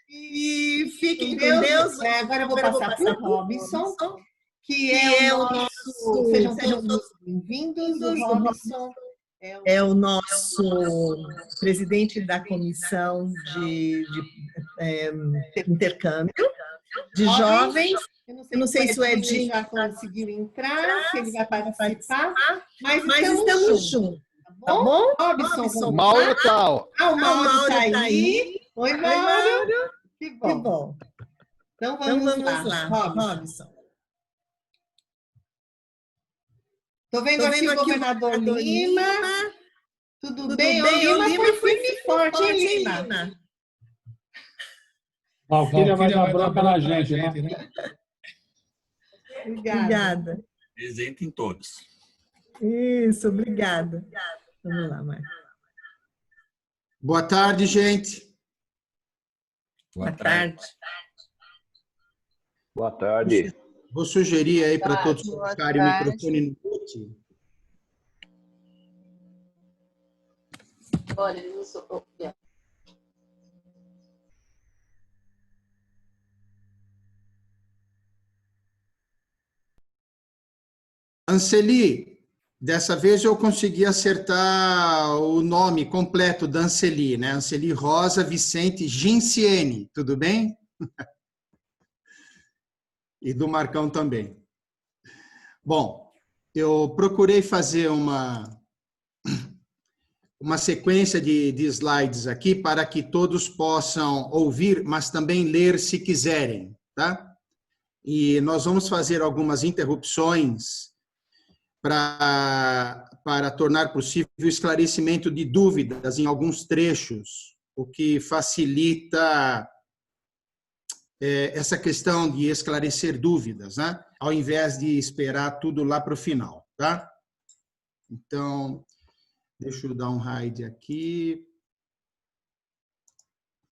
E fiquem com Deus. Agora eu vou passar para o Robson, que é o nosso... Sejam todos bem-vindos. O Robson é o nosso presidente da comissão de intercâmbio de jovens. Eu não sei se o Edinho já conseguiu entrar, se ele vai participar, mas estamos juntos. Tá bom? Robson, Mauro tal. O Mauro está aí. Oi, Mauro. Que bom. Então vamos lá, Robson. Estou vendo aqui o governador Lima. Tudo bem? O Lima foi firme e forte, hein, Lima? Valquíria vai dar bronca na gente, né? Obrigada. Presente em todos. Isso, obrigada. Vamos lá, Marcos. Boa tarde, gente. Boa tarde. Boa tarde. Vou sugerir aí para todos colocarem o microfone no mute. Olha, eu sou... Anceli, dessa vez eu consegui acertar o nome completo da Anceli, né? Anceli Rosa Vicente Ginciene, tudo bem? E do Marcão também. Bom, eu procurei fazer uma sequência de slides aqui para que todos possam ouvir, mas também ler se quiserem, tá? E nós vamos fazer algumas interrupções para tornar possível o esclarecimento de dúvidas em alguns trechos, o que facilita essa questão de esclarecer dúvidas, né? Ao invés de esperar tudo lá para o final, tá? Então, deixa eu dar um hide aqui.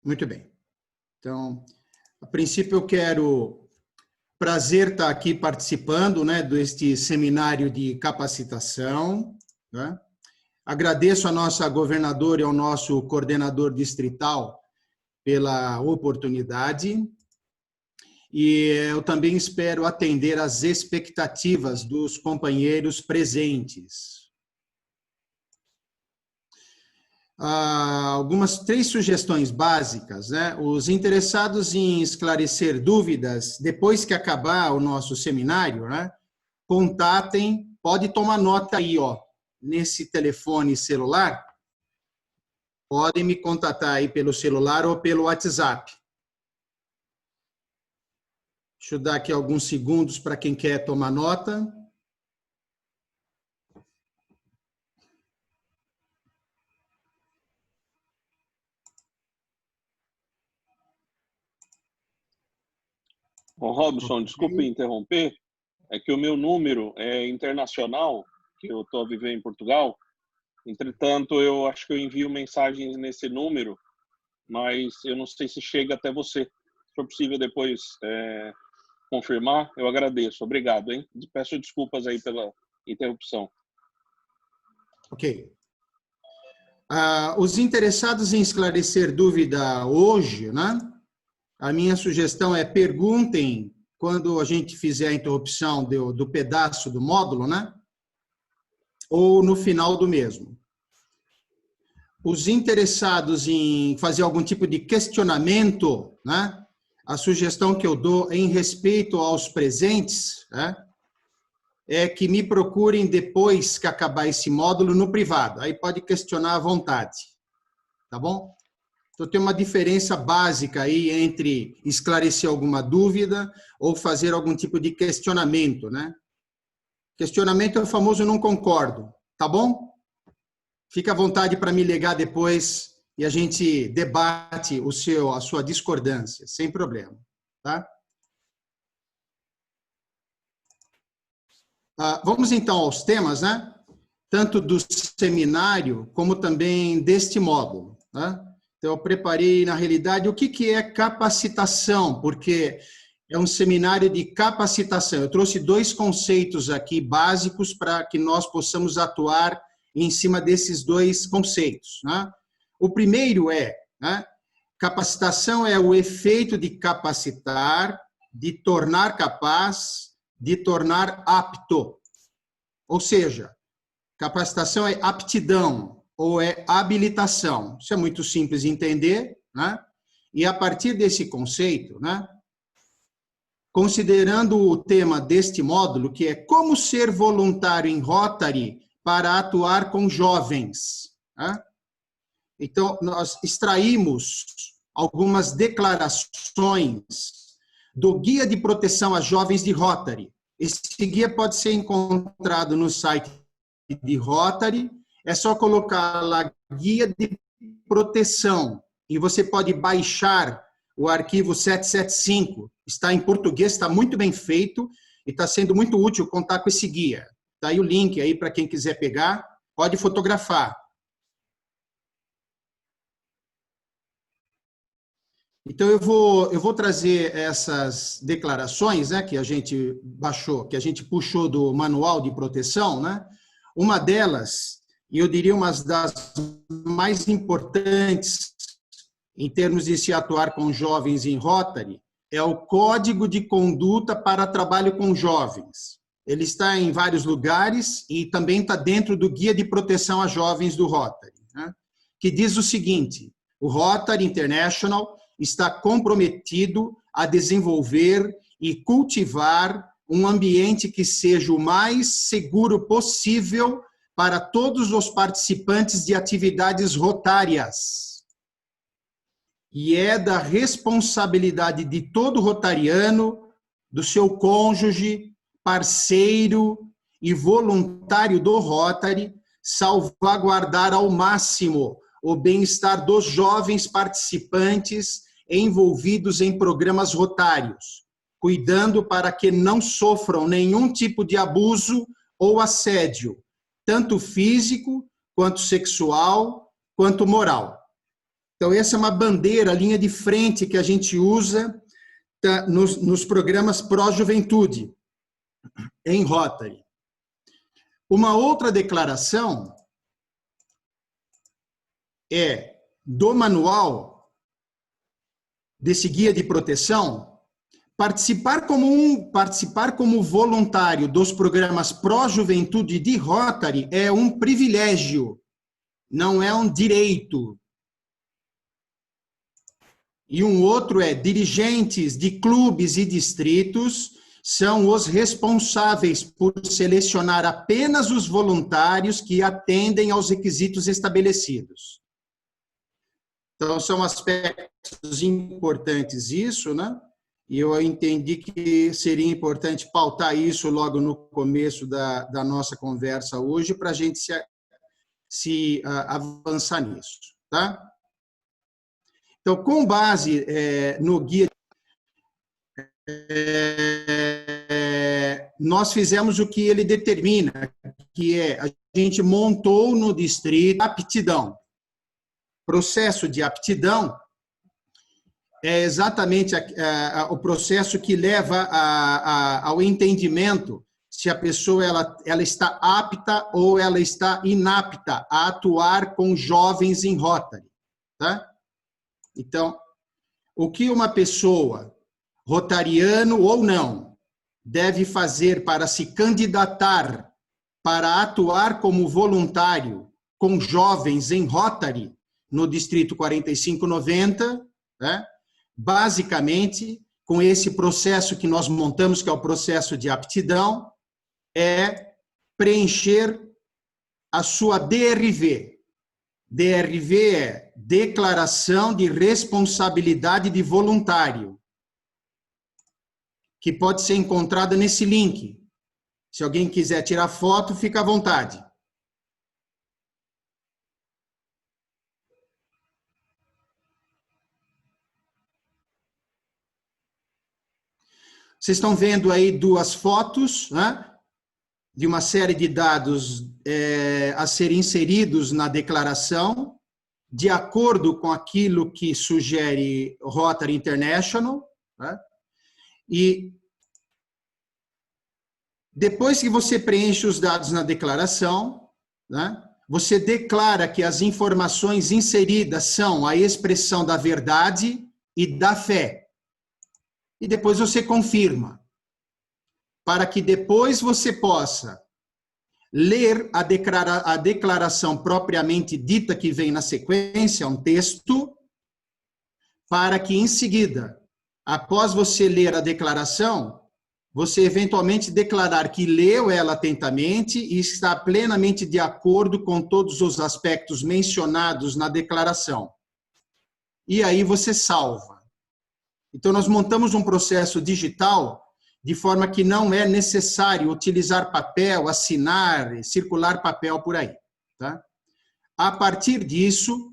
Muito bem. Então, a princípio eu quero... Prazer estar aqui participando, né, deste seminário de capacitação, né? Agradeço a nossa governadora e ao nosso coordenador distrital pela oportunidade e eu também espero atender às expectativas dos companheiros presentes. Algumas 3 sugestões básicas, né? Os interessados em esclarecer dúvidas, depois que acabar o nosso seminário, né? Contatem, pode tomar nota aí, ó, nesse telefone celular, podem me contatar aí pelo celular ou pelo WhatsApp. Deixa eu dar aqui alguns segundos para quem quer tomar nota. Ô, Robson, desculpe interromper, é que o meu número é internacional, que eu estou a viver em Portugal. Entretanto, eu acho que eu envio mensagens nesse número, mas eu não sei se chega até você. Se for possível depois confirmar, eu agradeço. Obrigado, hein? Peço desculpas aí pela interrupção. Ok. Os interessados em esclarecer dúvida hoje, né? A minha sugestão é perguntem quando a gente fizer a interrupção do pedaço do módulo, né? Ou no final do mesmo. Os interessados em fazer algum tipo de questionamento, né? A sugestão que eu dou em respeito aos presentes, né? É que me procurem depois que acabar esse módulo no privado. Aí pode questionar à vontade, tá bom? Então, tem uma diferença básica aí entre esclarecer alguma dúvida ou fazer algum tipo de questionamento, né? Questionamento é o famoso não concordo, tá bom? Fique à vontade para me ligar depois e a gente debate a sua discordância, sem problema, tá? Vamos então aos temas, né? Tanto do seminário como também deste módulo, né? Então, eu preparei, na realidade, o que é capacitação, porque é um seminário de capacitação. Eu trouxe 2 conceitos aqui básicos para que nós possamos atuar em cima desses 2 conceitos, né? O primeiro é, né, Capacitação é o efeito de capacitar, de tornar capaz, de tornar apto. Ou seja, capacitação é aptidão ou é habilitação. Isso é muito simples de entender, né? E a partir desse conceito, né, considerando o tema deste módulo, que é como ser voluntário em Rotary para atuar com jovens, né? Então, nós extraímos algumas declarações do Guia de Proteção a Jovens de Rotary. Esse guia pode ser encontrado no site de Rotary, é só colocar lá Guia de Proteção e você pode baixar o arquivo 775. Está em português, está muito bem feito e está sendo muito útil contar com esse guia. Está aí o link aí para quem quiser pegar, pode fotografar. Então, eu vou trazer essas declarações, né, que a gente baixou, que a gente puxou do Manual de Proteção, né? Uma delas, e eu diria uma das mais importantes em termos de se atuar com jovens em Rotary, é o Código de Conduta para Trabalho com Jovens. Ele está em vários lugares e também está dentro do Guia de Proteção a Jovens do Rotary, né? Que diz o seguinte: o Rotary International está comprometido a desenvolver e cultivar um ambiente que seja o mais seguro possível para todos os participantes de atividades rotárias. E é da responsabilidade de todo rotariano, do seu cônjuge, parceiro e voluntário do Rotary, salvaguardar ao máximo o bem-estar dos jovens participantes envolvidos em programas rotários, cuidando para que não sofram nenhum tipo de abuso ou assédio, tanto físico, quanto sexual, quanto moral. Então, essa é uma bandeira, linha de frente que a gente usa nos programas pró-juventude, em Rotary. Uma outra declaração é do manual desse guia de proteção, participar como voluntário dos programas pró-juventude de Rotary é um privilégio, não é um direito. E um outro é: dirigentes de clubes e distritos são os responsáveis por selecionar apenas os voluntários que atendem aos requisitos estabelecidos. Então, são aspectos importantes isso, né? E eu entendi que seria importante pautar isso logo no começo da nossa conversa hoje, para a gente se avançar nisso, tá? Então, com base no guia, nós fizemos o que ele determina, que é, a gente montou no distrito aptidão. Processo de aptidão é exatamente o processo que leva ao entendimento se a pessoa ela está apta ou ela está inapta a atuar com jovens em Rotary, tá? Então, o que uma pessoa, rotariano ou não, deve fazer para se candidatar para atuar como voluntário com jovens em Rotary no Distrito 4590, né? Basicamente, com esse processo que nós montamos, que é o processo de aptidão, é preencher a sua DRV. DRV é Declaração de Responsabilidade de Voluntário, que pode ser encontrada nesse link. Se alguém quiser tirar foto, fica à vontade. Vocês estão vendo aí duas fotos, né, de uma série de dados a serem inseridos na declaração, de acordo com aquilo que sugere Rotary International, né? E depois que você preenche os dados na declaração, né, você declara que as informações inseridas são a expressão da verdade e da fé. E depois você confirma, para que depois você possa ler a declaração propriamente dita que vem na sequência, um texto, para que em seguida, após você ler a declaração, você eventualmente declarar que leu ela atentamente e está plenamente de acordo com todos os aspectos mencionados na declaração. E aí você salva. Então, nós montamos um processo digital de forma que não é necessário utilizar papel, assinar, circular papel por aí. Tá? A partir disso,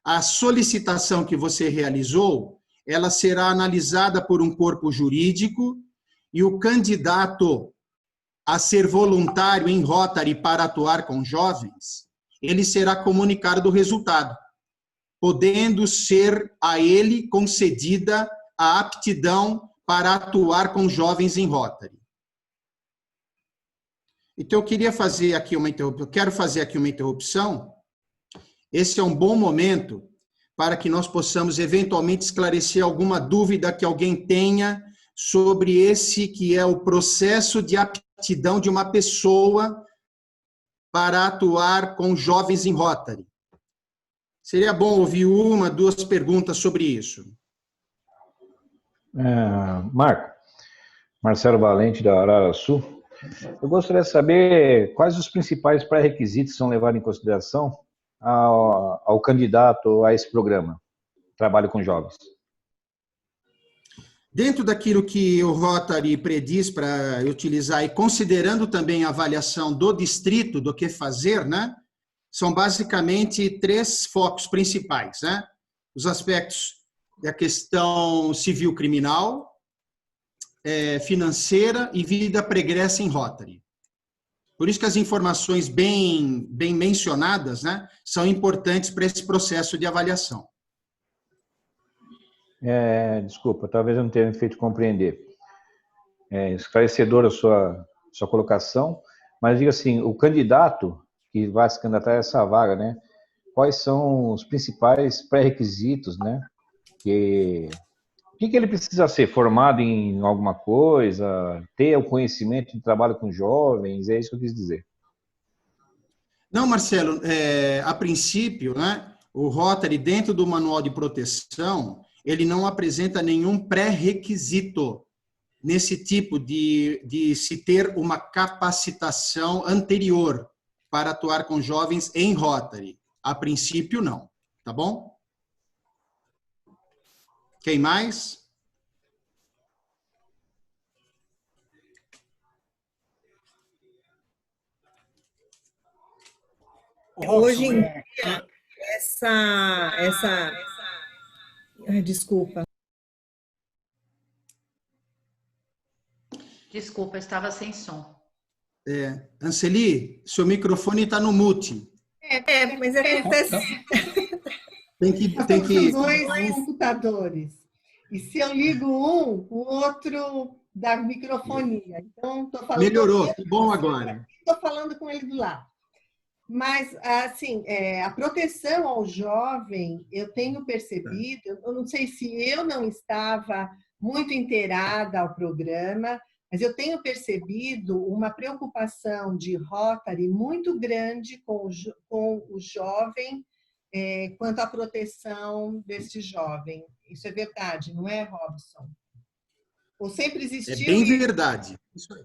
a solicitação que você realizou, ela será analisada por um corpo jurídico e o candidato a ser voluntário em Rotary para atuar com jovens, ele será comunicado do resultado, podendo ser a ele concedida a aptidão para atuar com jovens em Rotary. Então, eu quero fazer aqui uma interrupção. Esse é um bom momento para que nós possamos eventualmente esclarecer alguma dúvida que alguém tenha sobre esse que é o processo de aptidão de uma pessoa para atuar com jovens em Rotary. Seria bom ouvir uma, duas perguntas sobre isso. Marcelo Valente, da Araraçu. Eu gostaria de saber quais os principais pré-requisitos são levados em consideração ao candidato a esse programa, trabalho com jovens. Dentro daquilo que o Rotary prediz para utilizar e considerando também a avaliação do distrito, do que fazer, né? São basicamente 3 focos principais, né? Os aspectos da questão civil-criminal, financeira e vida pregressa em Rotary. Por isso que as informações bem mencionadas, né, são importantes para esse processo de avaliação. Desculpa, talvez eu não tenha me feito compreender. Esclarecedora a sua colocação, mas diga assim, o candidato que vai se candidatar a essa vaga, né, quais são os principais pré-requisitos, né, o que ele precisa ser? Formado em alguma coisa? Ter o conhecimento de trabalho com jovens? É isso que eu quis dizer. Não, Marcelo, a princípio, né, o Rotary, dentro do manual de proteção, ele não apresenta nenhum pré-requisito nesse tipo de se ter uma capacitação anterior para atuar com jovens em Rotary. A princípio, não. Tá bom? Quem mais? Hoje em dia, desculpa. Desculpa, eu estava sem som. Anceli, seu microfone está no mute. Mas acontece... Tem que... dois computadores. E se eu ligo um, o outro dá microfonia. Então, estou falando... Melhorou, que bom agora. Estou falando com ele do lado. Mas, assim, a proteção ao jovem, eu tenho percebido, eu não sei se eu não estava muito inteirada ao programa, mas eu tenho percebido uma preocupação de Rotary muito grande com o jovem quanto à proteção desse jovem. Isso é verdade, não é, Robson? Ou sempre existiu... É bem verdade. Isso aí.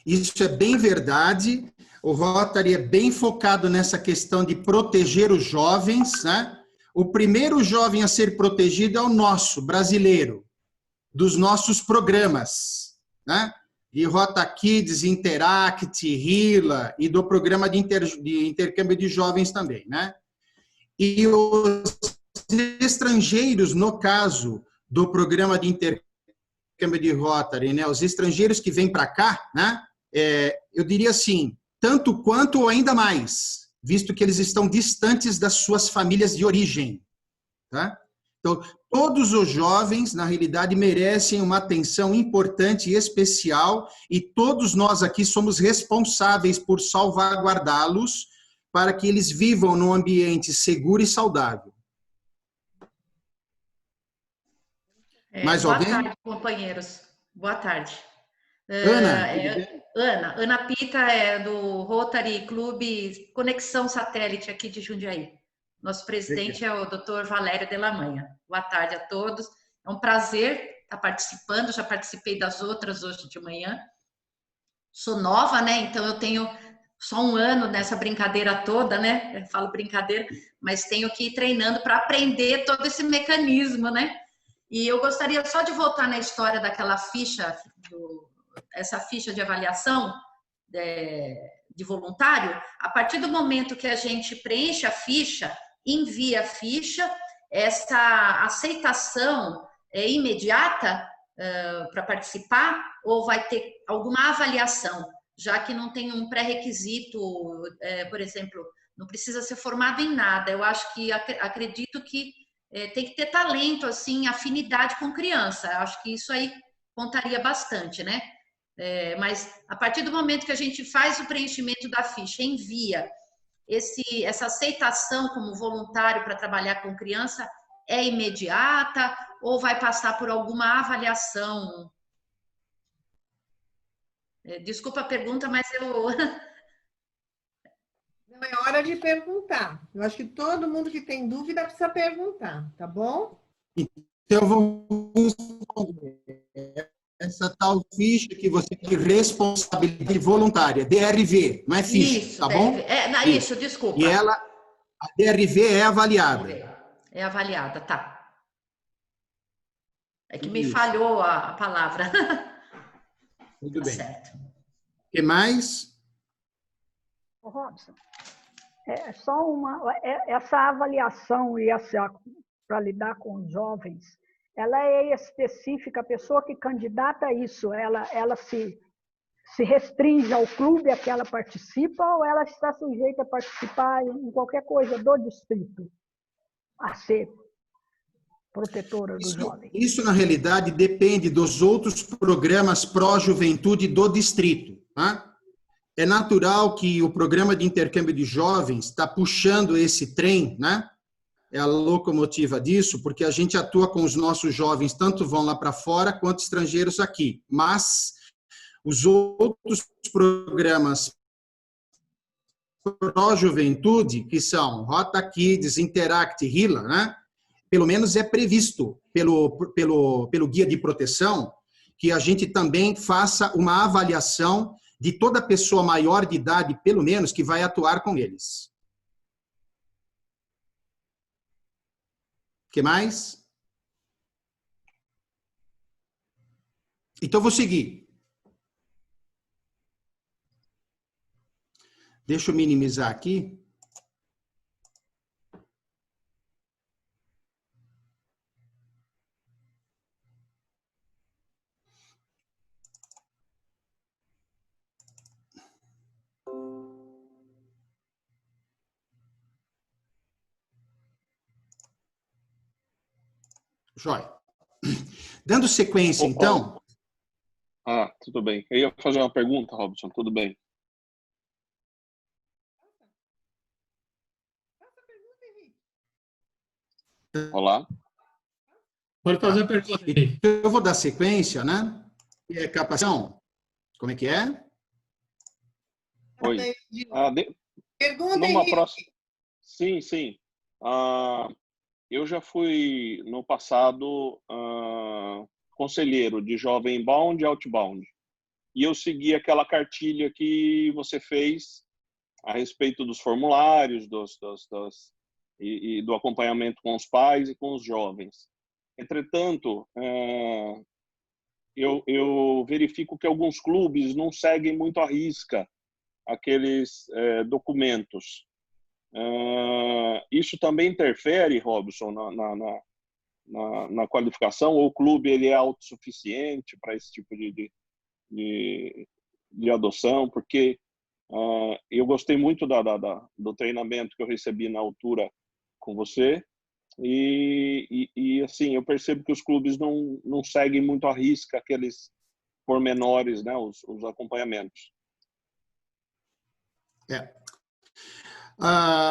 Isso é bem verdade. O Rotary é bem focado nessa questão de proteger os jovens, né? O primeiro jovem a ser protegido é o nosso, brasileiro, dos nossos programas, né? De Rota Kids, Interact, RILA e do programa de intercâmbio de jovens também, né? E os estrangeiros, no caso do programa de intercâmbio de Rotary, né? Os estrangeiros que vêm para cá, né? Eu diria assim, tanto quanto ou ainda mais, visto que eles estão distantes das suas famílias de origem, tá? Então, todos os jovens, na realidade, merecem uma atenção importante e especial, e todos nós aqui somos responsáveis por salvaguardá-los para que eles vivam num ambiente seguro e saudável. Mais boa alguém? tarde, companheiros. Boa tarde. Ana? Ana Pita é do Rotary Clube Conexão Satélite aqui de Jundiaí. Nosso presidente é o Dr. Valério Delamanha. Boa tarde a todos. É um prazer estar participando. Já participei das outras hoje de manhã. Sou nova, né? Então eu tenho só um ano nessa brincadeira toda, né? Eu falo brincadeira, mas tenho que ir treinando para aprender todo esse mecanismo, né? E eu gostaria só de voltar na história daquela ficha, essa ficha de avaliação de voluntário. A partir do momento que a gente preenche a ficha, envia a ficha, essa aceitação é imediata para participar ou vai ter alguma avaliação, já que não tem um pré-requisito, por exemplo, não precisa ser formado em nada. Eu acho que, acredito que tem que ter talento, assim, afinidade com criança. Eu acho que isso aí contaria bastante, né? Mas a partir do momento que a gente faz o preenchimento da ficha, envia essa aceitação como voluntário para trabalhar com criança, é imediata ou vai passar por alguma avaliação? Desculpa a pergunta, mas eu... Não é hora de perguntar. Eu acho que todo mundo que tem dúvida precisa perguntar, tá bom? Então, eu vou responder. Essa tal ficha que você tem responsabilidade voluntária, DRV, não é ficha, Isso, tá bom? Isso, desculpa. E ela, a DRV é avaliada. É avaliada, tá. É que me falhou a palavra. Muito tá bem. Certo. O que mais? Ô, Robson, só essa avaliação e para lidar com os jovens, ela é específica, a pessoa que candidata a isso, ela se restringe ao clube a que ela participa ou ela está sujeita a participar em qualquer coisa do distrito, a ser protetora do jovem? Isso, na realidade, depende dos outros programas pró-juventude do distrito, tá? É natural que o programa de intercâmbio de jovens está puxando esse trem, né? É a locomotiva disso, porque a gente atua com os nossos jovens, tanto vão lá para fora quanto estrangeiros aqui. Mas os outros programas pró-juventude, que são Rota Kids, Interact, RILA, né? Pelo menos é previsto pelo guia de proteção que a gente também faça uma avaliação de toda pessoa maior de idade, pelo menos, que vai atuar com eles. O que mais? Então, vou seguir. Deixa eu minimizar aqui. Jóia. Dando sequência, então... Tudo bem. Eu ia fazer uma pergunta, Robson. Tudo bem. Olá. Pode fazer a pergunta aí. Eu vou dar sequência, né? Capacitação. Como é que é? Oi. Pergunta, numa Henrique. próxima... Sim. Eu já fui, no passado, conselheiro de jovem inbound e outbound. E eu segui aquela cartilha que você fez a respeito dos formulários, e do acompanhamento com os pais e com os jovens. Entretanto, eu verifico que alguns clubes não seguem muito à risca aqueles documentos. Isso também interfere, Robson, na qualificação? Ou o clube ele é autossuficiente para esse tipo de adoção? Porque eu gostei muito do treinamento que eu recebi na altura com você, E assim, eu percebo que os clubes não seguem muito à risca aqueles pormenores, né, os acompanhamentos.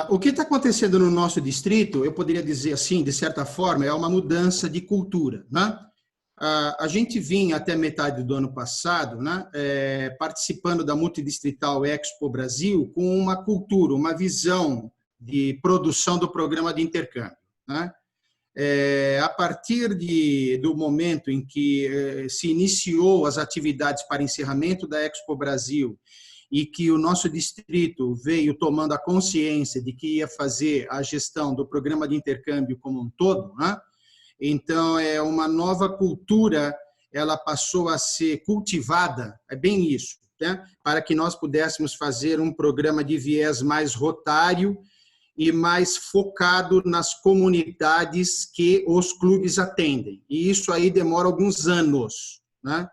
O que está acontecendo no nosso distrito, eu poderia dizer assim, de certa forma, é uma mudança de cultura, né? A gente vinha até metade do ano passado, né, participando da Multidistrital Expo Brasil com uma cultura, uma visão de produção do programa de intercâmbio, né? A partir do momento em que se iniciou as atividades para encerramento da Expo Brasil e que o nosso distrito veio tomando a consciência de que ia fazer a gestão do programa de intercâmbio como um todo, né? Então, uma nova cultura, ela passou a ser cultivada, é bem isso, né? Para que nós pudéssemos fazer um programa de viés mais rotário e mais focado nas comunidades que os clubes atendem. E isso aí demora alguns anos, né?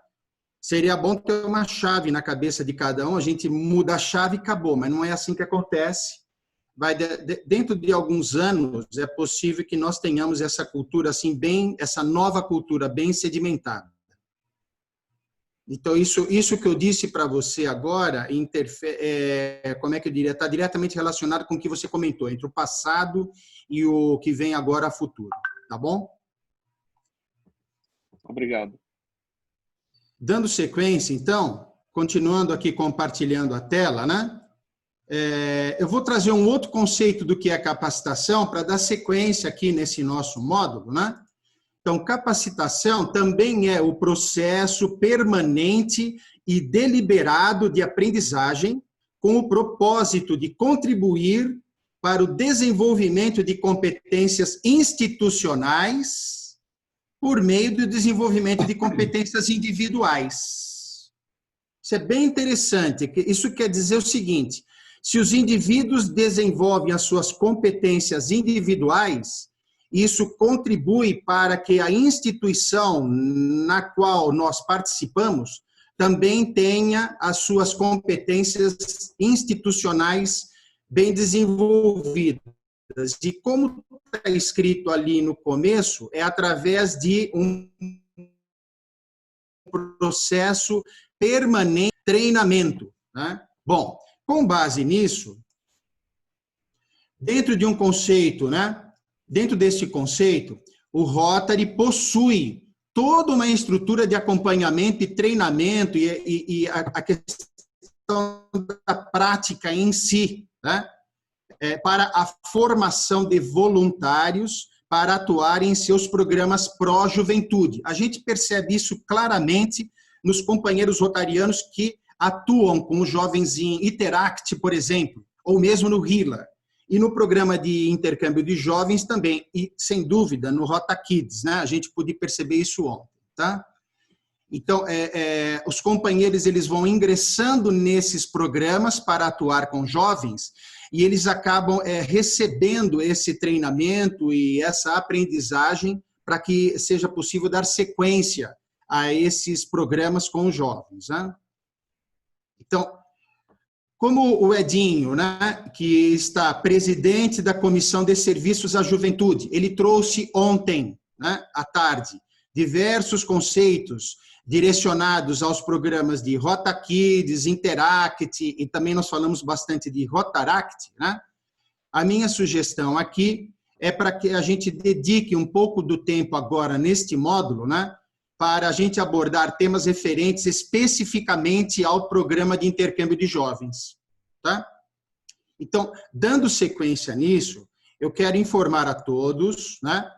Seria bom ter uma chave na cabeça de cada um, a gente muda a chave e acabou, mas não é assim que acontece. Dentro de alguns anos, é possível que nós tenhamos essa cultura assim essa nova cultura bem sedimentada. Então, isso que eu disse para você agora, como é que eu diria, está diretamente relacionado com o que você comentou, entre o passado e o que vem agora a futuro, tá bom? Obrigado. Dando sequência, então, continuando aqui compartilhando a tela, né? Eu vou trazer um outro conceito do que é capacitação para dar sequência aqui nesse nosso módulo, né? Então, capacitação também é o processo permanente e deliberado de aprendizagem com o propósito de contribuir para o desenvolvimento de competências institucionais por meio do desenvolvimento de competências individuais. Isso é bem interessante. Isso quer dizer o seguinte: se os indivíduos desenvolvem as suas competências individuais, isso contribui para que a instituição na qual nós participamos também tenha as suas competências institucionais bem desenvolvidas. E como está escrito ali no começo, é através de um processo permanente de treinamento, né? Bom, com base nisso, dentro de um conceito, né? Dentro desse conceito, o Rotary possui toda uma estrutura de acompanhamento e treinamento e a questão da prática em si, né? Para a formação de voluntários para atuar em seus programas pró-juventude. A gente percebe isso claramente nos companheiros rotarianos que atuam com os jovens em Interact, por exemplo, ou mesmo no RILA. E no programa de intercâmbio de jovens também, e sem dúvida no Rota Kids, né? A gente pôde perceber isso ontem, tá? Então, os companheiros eles vão ingressando nesses programas para atuar com jovens e eles acabam recebendo esse treinamento e essa aprendizagem para que seja possível dar sequência a esses programas com os jovens, né? Então, como o Edinho, né, que está presidente da Comissão de Serviços à Juventude, ele trouxe ontem, né, à tarde, diversos conceitos direcionados aos programas de Rota Kids, Interact, e também nós falamos bastante de Rotaract, né? A minha sugestão aqui é para que a gente dedique um pouco do tempo agora neste módulo, né, para a gente abordar temas referentes especificamente ao programa de intercâmbio de jovens, tá? Então, dando sequência nisso, eu quero informar a todos, né,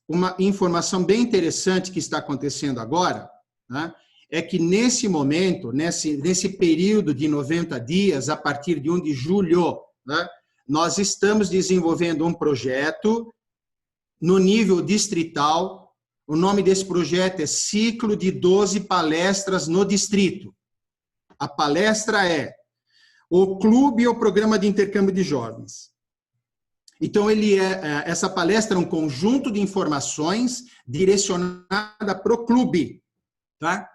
uma informação bem interessante que está acontecendo agora, né, é que nesse momento, nesse período de 90 dias, a partir de 1 de julho, né, nós estamos desenvolvendo um projeto no nível distrital. O nome desse projeto é Ciclo de 12 Palestras no Distrito. A palestra é o Clube e o Programa de Intercâmbio de Jovens. Então, essa palestra é um conjunto de informações direcionada para o clube, tá?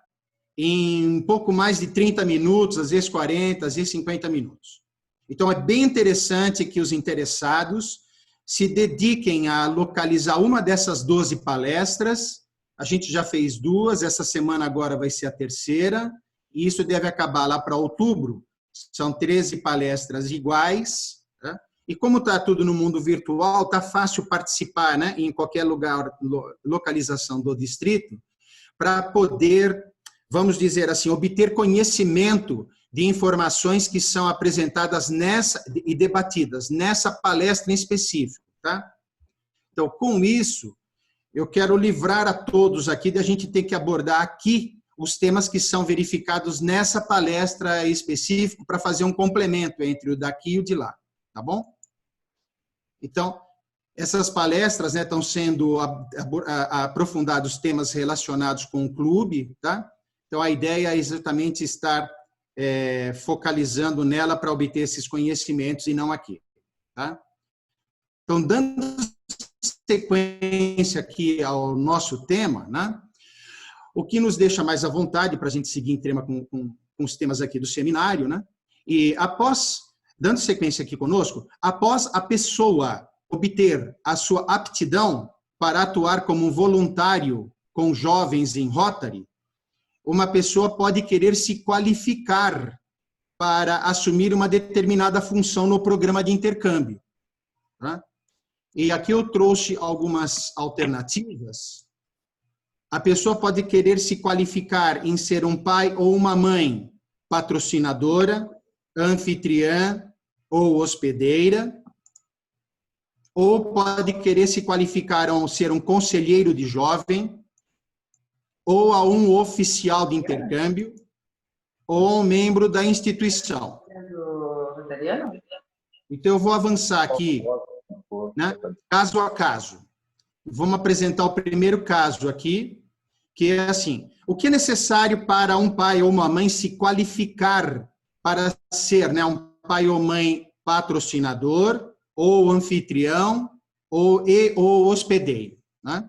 Em um pouco mais de 30 minutos, às vezes 40, às vezes 50 minutos. Então, é bem interessante que os interessados se dediquem a localizar uma dessas 12 palestras. A gente já fez 2, essa semana agora vai ser a 3ª, e isso deve acabar lá para outubro. São 13 palestras iguais, tá? E como está tudo no mundo virtual, está fácil participar, né, em qualquer lugar, localização do distrito, para poder, vamos dizer assim, obter conhecimento de informações que são apresentadas nessa e debatidas nessa palestra em específico, tá? Então, com isso, eu quero livrar a todos aqui de a gente ter que abordar aqui os temas que são verificados nessa palestra específica para fazer um complemento entre o daqui e o de lá, tá bom? Então, essas palestras, né, estão sendo aprofundados temas relacionados com o clube, tá? Então, a ideia é exatamente estar focalizando nela para obter esses conhecimentos e não aqui, tá? Então, dando sequência aqui ao nosso tema, né? O que nos deixa mais à vontade para a gente seguir em tema com os temas aqui do seminário, né? E dando sequência aqui conosco, após a pessoa obter a sua aptidão para atuar como um voluntário com jovens em Rotary, uma pessoa pode querer se qualificar para assumir uma determinada função no programa de intercâmbio, tá? E aqui eu trouxe algumas alternativas. A pessoa pode querer se qualificar em ser um pai ou uma mãe patrocinadora, anfitriã ou hospedeira, ou pode querer se qualificar a ser um conselheiro de jovem, ou a um oficial de intercâmbio, ou um membro da instituição. Então, eu vou avançar aqui, né, caso a caso. Vamos apresentar o primeiro caso aqui, que é assim: o que é necessário para um pai ou uma mãe se qualificar para ser, né, um pai ou mãe patrocinador, ou anfitrião, ou hospedeiro, né?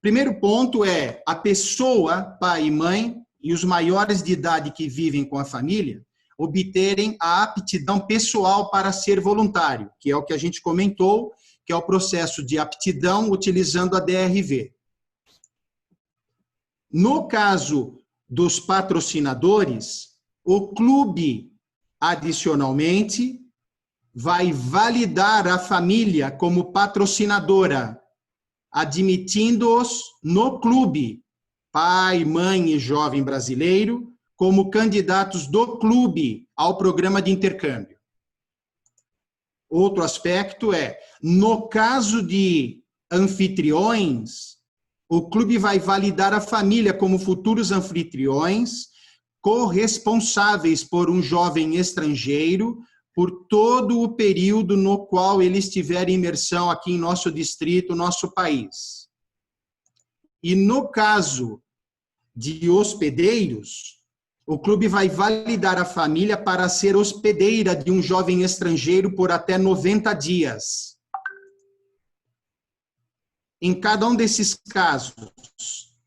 Primeiro ponto é a pessoa, pai e mãe, e os maiores de idade que vivem com a família, obterem a aptidão pessoal para ser voluntário, que é o que a gente comentou, que é o processo de aptidão utilizando a DRV. No caso dos patrocinadores, o clube, adicionalmente, vai validar a família como patrocinadora, admitindo-os no clube, pai, mãe e jovem brasileiro, como candidatos do clube ao programa de intercâmbio. Outro aspecto é, no caso de anfitriões, o clube vai validar a família como futuros anfitriões, corresponsáveis por um jovem estrangeiro, por todo o período no qual ele estiver em imersão aqui em nosso distrito, nosso país. E no caso de hospedeiros, o clube vai validar a família para ser hospedeira de um jovem estrangeiro por até 90 dias. Em cada um desses casos,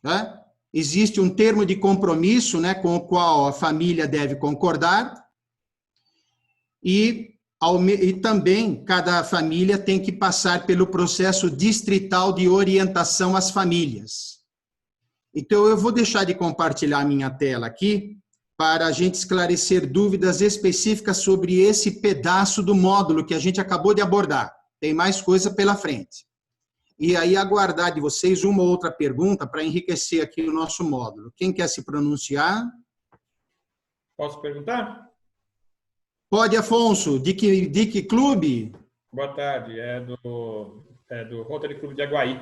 né, existe um termo de compromisso, né, com o qual a família deve concordar, e também cada família tem que passar pelo processo distrital de orientação às famílias. Então, eu vou deixar de compartilhar minha tela aqui para a gente esclarecer dúvidas específicas sobre esse pedaço do módulo que a gente acabou de abordar. Tem mais coisa pela frente. E aí, aguardar de vocês uma ou outra pergunta para enriquecer aqui o nosso módulo. Quem quer se pronunciar? Posso perguntar? Pode, Afonso. De que clube? Boa tarde. É do Rotary Clube de Aguaí.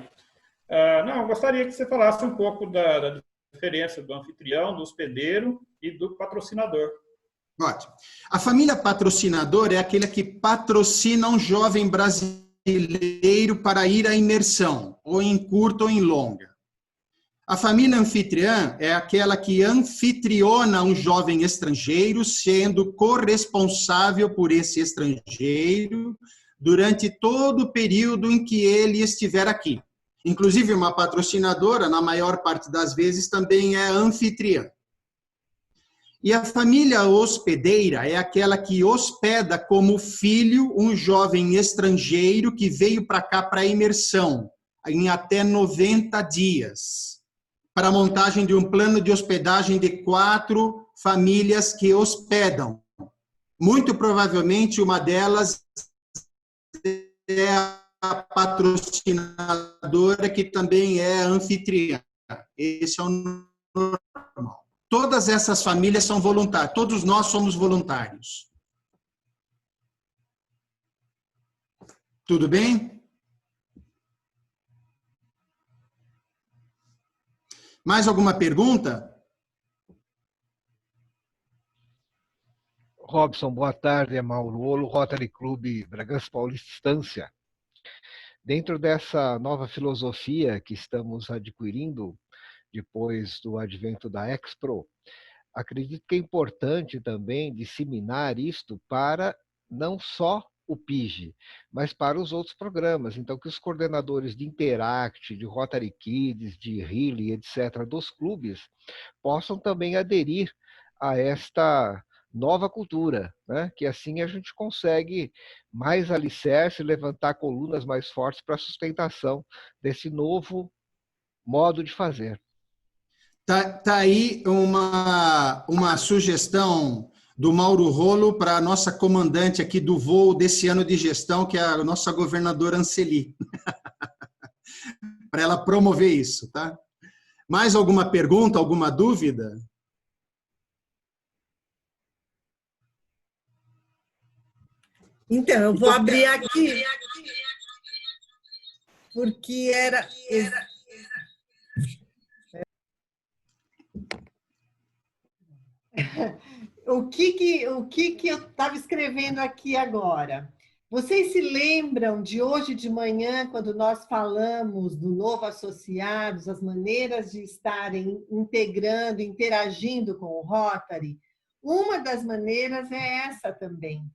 Não, eu gostaria que você falasse um pouco da diferença do anfitrião, do hospedeiro e do patrocinador. Ótimo. A família patrocinadora é aquela que patrocina um jovem brasileiro para ir à imersão, ou em curta ou em longa. A família anfitriã é aquela que anfitriona um jovem estrangeiro, sendo corresponsável por esse estrangeiro durante todo o período em que ele estiver aqui. Inclusive, uma patrocinadora, na maior parte das vezes, também é anfitriã. E a família hospedeira é aquela que hospeda como filho um jovem estrangeiro que veio para cá para imersão, em até 90 dias, para a montagem de um plano de hospedagem de 4 famílias que hospedam. Muito provavelmente uma delas é a patrocinadora, que também é anfitriã. Esse é o normal. Todas essas famílias são voluntárias, todos nós somos voluntários. Tudo bem? Mais alguma pergunta? Robson, boa tarde, é Mauro Olo, Rotary Clube Bragança Paulista Estância. Dentro dessa nova filosofia que estamos adquirindo depois do advento da Expro, acredito que é importante também disseminar isto para não só o PIGE, mas para os outros programas. Então, que os coordenadores de Interact, de Rotary Kids, de Healy, etc., dos clubes, possam também aderir a esta nova cultura, né? Que assim a gente consegue mais alicerce, levantar colunas mais fortes para a sustentação desse novo modo de fazer. Tá aí uma sugestão do Mauro Rolo para a nossa comandante aqui do voo desse ano de gestão, que é a nossa governadora Anceli. Para ela promover isso, tá? Mais alguma pergunta, alguma dúvida? Então, eu vou abrir aqui, porque era... O que eu estava escrevendo aqui agora? Vocês se lembram de hoje de manhã, quando nós falamos do novo associados, as maneiras de estarem integrando, interagindo com o Rotary? Uma das maneiras é essa também,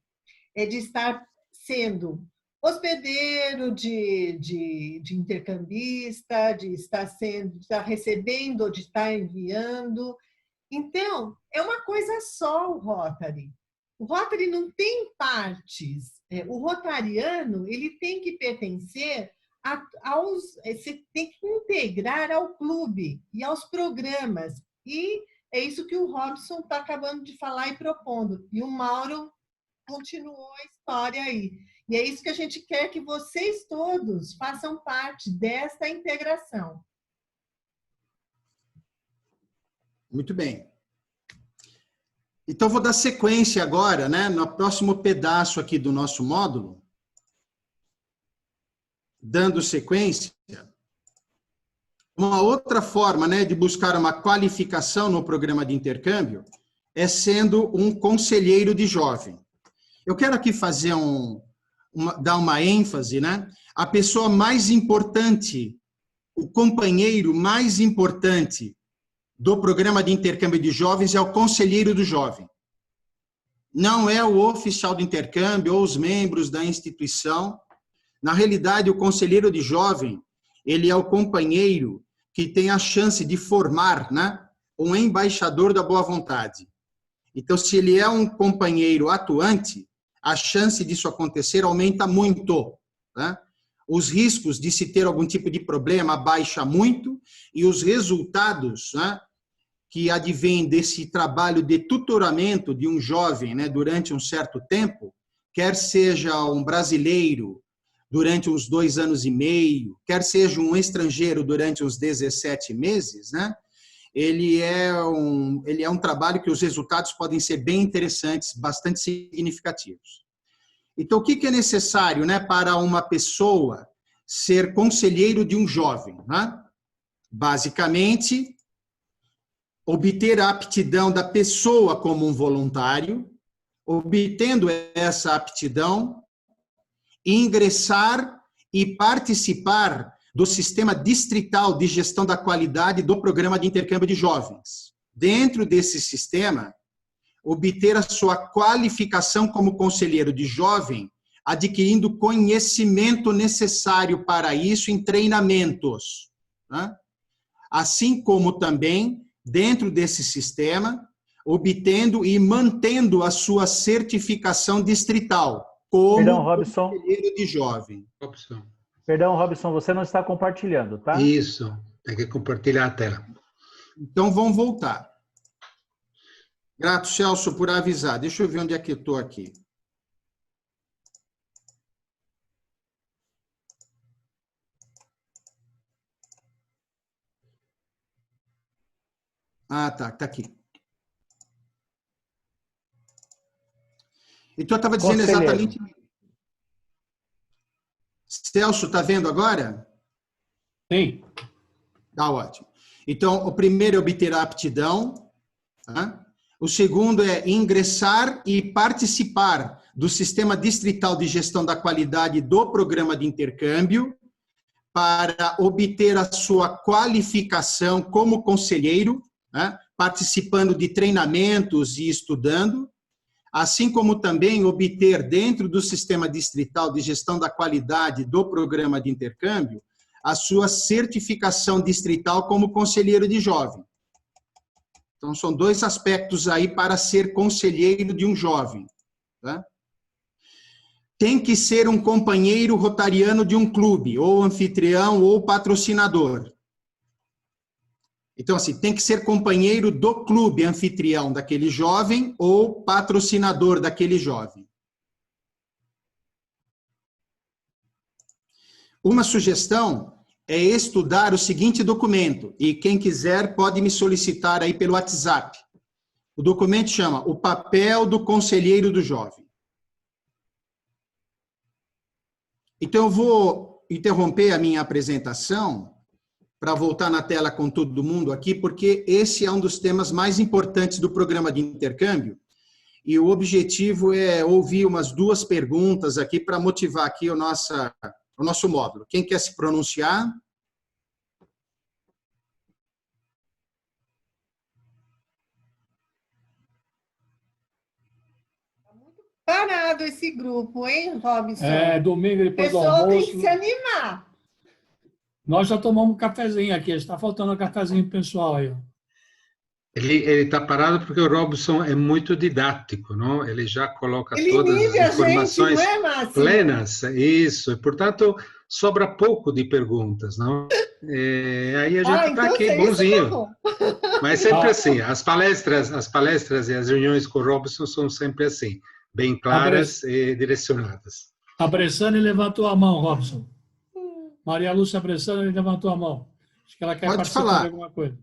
é de estar sendo hospedeiro, de intercambista, de estar recebendo ou de estar enviando. Então, é uma coisa só o Rotary. O Rotary não tem partes. O rotariano, ele tem que pertencer você tem que integrar ao clube e aos programas. E é isso que o Robson está acabando de falar e propondo. E o Mauro continuou a história aí. E é isso que a gente quer, que vocês todos façam parte desta integração. Muito bem. Então, vou dar sequência agora, né, no próximo pedaço aqui do nosso módulo. Dando sequência, uma outra forma, né, de buscar uma qualificação no programa de intercâmbio é sendo um conselheiro de jovem. Eu quero aqui fazer dar uma ênfase, né? A pessoa mais importante, o companheiro mais importante do programa de intercâmbio de jovens é o conselheiro do jovem. Não é o oficial do intercâmbio ou os membros da instituição. Na realidade, o conselheiro de jovem, ele é o companheiro que tem a chance de formar, né, um embaixador da boa vontade. Então, se ele é um companheiro atuante, a chance disso acontecer aumenta muito, né? Os riscos de se ter algum tipo de problema baixa muito e os resultados, né, que advém desse trabalho de tutoramento de um jovem, né, durante um certo tempo, quer seja um brasileiro durante uns 2 anos e meio, quer seja um estrangeiro durante uns 17 meses, né, ele é um trabalho que os resultados podem ser bem interessantes, bastante significativos. Então, o que é necessário, né, para uma pessoa ser conselheiro de um jovem, né? Basicamente, obter a aptidão da pessoa como um voluntário, obtendo essa aptidão, ingressar e participar do sistema distrital de gestão da qualidade do programa de intercâmbio de jovens. Dentro desse sistema, obter a sua qualificação como conselheiro de jovem, adquirindo conhecimento necessário para isso em treinamentos, né? Assim como também, dentro desse sistema, obtendo e mantendo a sua certificação distrital como Perdão, Robson. conselheiro de jovem. Perdão, Robson, você não está compartilhando, tá? Isso, tem que compartilhar a tela. Então, vamos voltar. Grato, Celso, por avisar. Deixa eu ver onde é que eu estou aqui. Ah, tá aqui. Então, eu estava dizendo exatamente... Celso, está vendo agora? Sim. Tá ótimo. Então, o primeiro é obter a aptidão. Tá? O segundo é ingressar e participar do Sistema Distrital de Gestão da Qualidade do Programa de Intercâmbio para obter a sua qualificação como conselheiro, né? Participando de treinamentos e estudando, assim como também obter dentro do Sistema Distrital de Gestão da Qualidade do Programa de Intercâmbio a sua certificação distrital como conselheiro de jovem. Então, são dois aspectos aí para ser conselheiro de um jovem. Tá? Tem que ser um companheiro rotariano de um clube, ou anfitrião, ou patrocinador. Então, assim, tem que ser companheiro do clube anfitrião daquele jovem ou patrocinador daquele jovem. Uma sugestão é estudar o seguinte documento, e quem quiser pode me solicitar aí pelo WhatsApp. O documento chama O Papel do Conselheiro do Jovem. Então, eu vou interromper a minha apresentação para voltar na tela com todo mundo aqui, porque esse é um dos temas mais importantes do programa de intercâmbio, e o objetivo é ouvir umas 2 perguntas aqui para motivar aqui o nosso módulo. Quem quer se pronunciar? Parado esse grupo, hein, Robson? Domingo depois do pessoal almoço. tem que se animar. Nós já tomamos um cafezinho aqui, está faltando um cafezinho pessoal aí. Ele está parado porque o Robson é muito didático, não? Ele já coloca Ele todas inibe as informações a gente, não é, Márcio? plenas, isso. E, portanto, sobra pouco de perguntas, não? Aí a gente está aqui, bonzinho. Tá, mas sempre assim, as palestras e as reuniões com o Robson são sempre assim, bem claras e direcionadas. A Bressane levantou a mão, Robson. Maria Lúcia Bressane levantou a mão. Acho que ela quer participar de alguma coisa.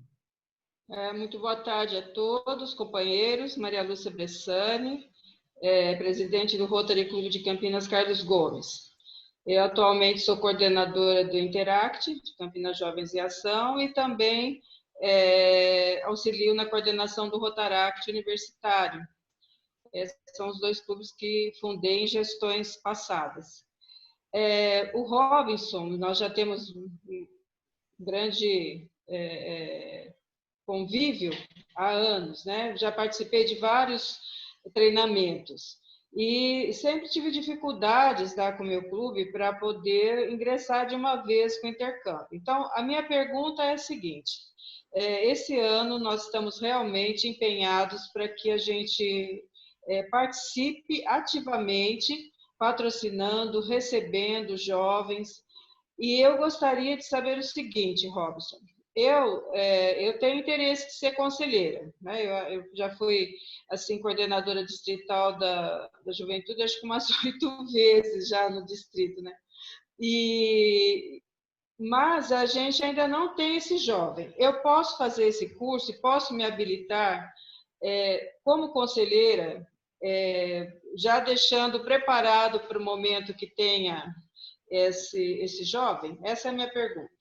Muito boa tarde a todos, companheiros. Maria Lúcia Bressane, presidente do Rotary Clube de Campinas, Carlos Gomes. Eu atualmente sou coordenadora do Interact, de Campinas Jovens em Ação, e também auxilio na coordenação do Rotaract Universitário. Esses são os 2 clubes que fundei em gestões passadas. O Robinson, nós já temos um grande convívio há anos, né? Já participei de vários treinamentos e sempre tive dificuldades lá com o meu clube para poder ingressar de uma vez com o intercâmbio. Então, a minha pergunta é a seguinte: esse ano nós estamos realmente empenhados para que a gente participe ativamente, patrocinando, recebendo jovens. E eu gostaria de saber o seguinte, Robson. Eu tenho interesse de ser conselheira, né? Eu já fui assim coordenadora distrital da juventude, acho que umas 8 vezes já no distrito, né? Mas a gente ainda não tem esse jovem. Eu posso fazer esse curso e posso me habilitar como conselheira, já deixando preparado para o momento que tenha esse jovem? Essa é a minha pergunta.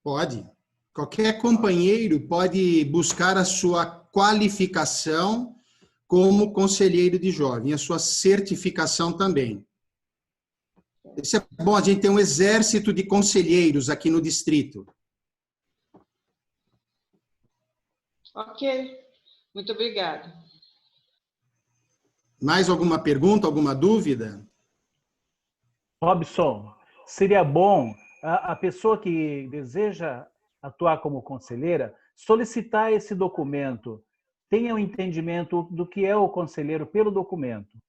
Pode. Qualquer companheiro pode buscar a sua qualificação como conselheiro de jovem, a sua certificação também. Isso é bom, a gente tem um exército de conselheiros aqui no distrito. Ok, muito obrigada. Mais alguma pergunta, alguma dúvida? Robson, seria bom a pessoa que deseja atuar como conselheira solicitar esse documento tenha um entendimento do que é o conselheiro pelo documento.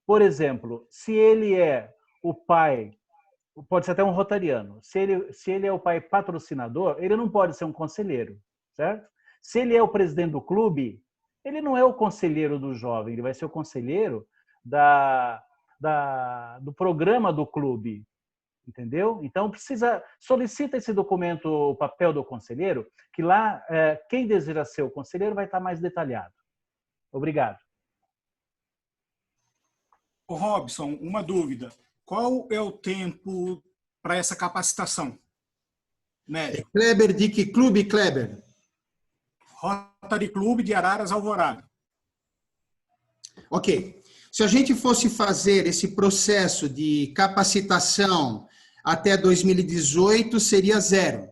Por exemplo, se ele é o pai, pode ser até um rotariano, se ele é o pai patrocinador, ele não pode ser um conselheiro, certo? Se ele é o presidente do clube, ele não é o conselheiro do jovem, ele vai ser o conselheiro do programa do clube, entendeu? Então, solicita esse documento, o papel do conselheiro, que lá, quem deseja ser o conselheiro vai estar mais detalhado. Obrigado. Ô Robson, uma dúvida. Qual é o tempo para essa capacitação? Médio. Kleber, de que clube, Kleber? Rotary Clube de Araras Alvorada. Ok. Se a gente fosse fazer esse processo de capacitação até 2018, seria 0.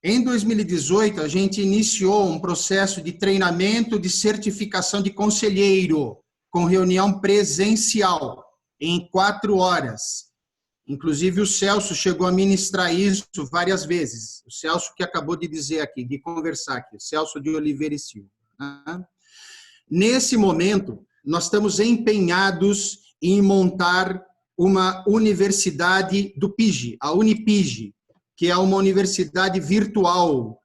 Em 2018, a gente iniciou um processo de treinamento de certificação de conselheiro, com reunião presencial, em 4 horas. Inclusive, o Celso chegou a ministrar isso várias vezes. O Celso que acabou de dizer aqui, de conversar aqui, Celso de Oliveira e Silva. Nesse momento, nós estamos empenhados em montar uma universidade do PIGE, a Unipige, que é uma universidade virtual,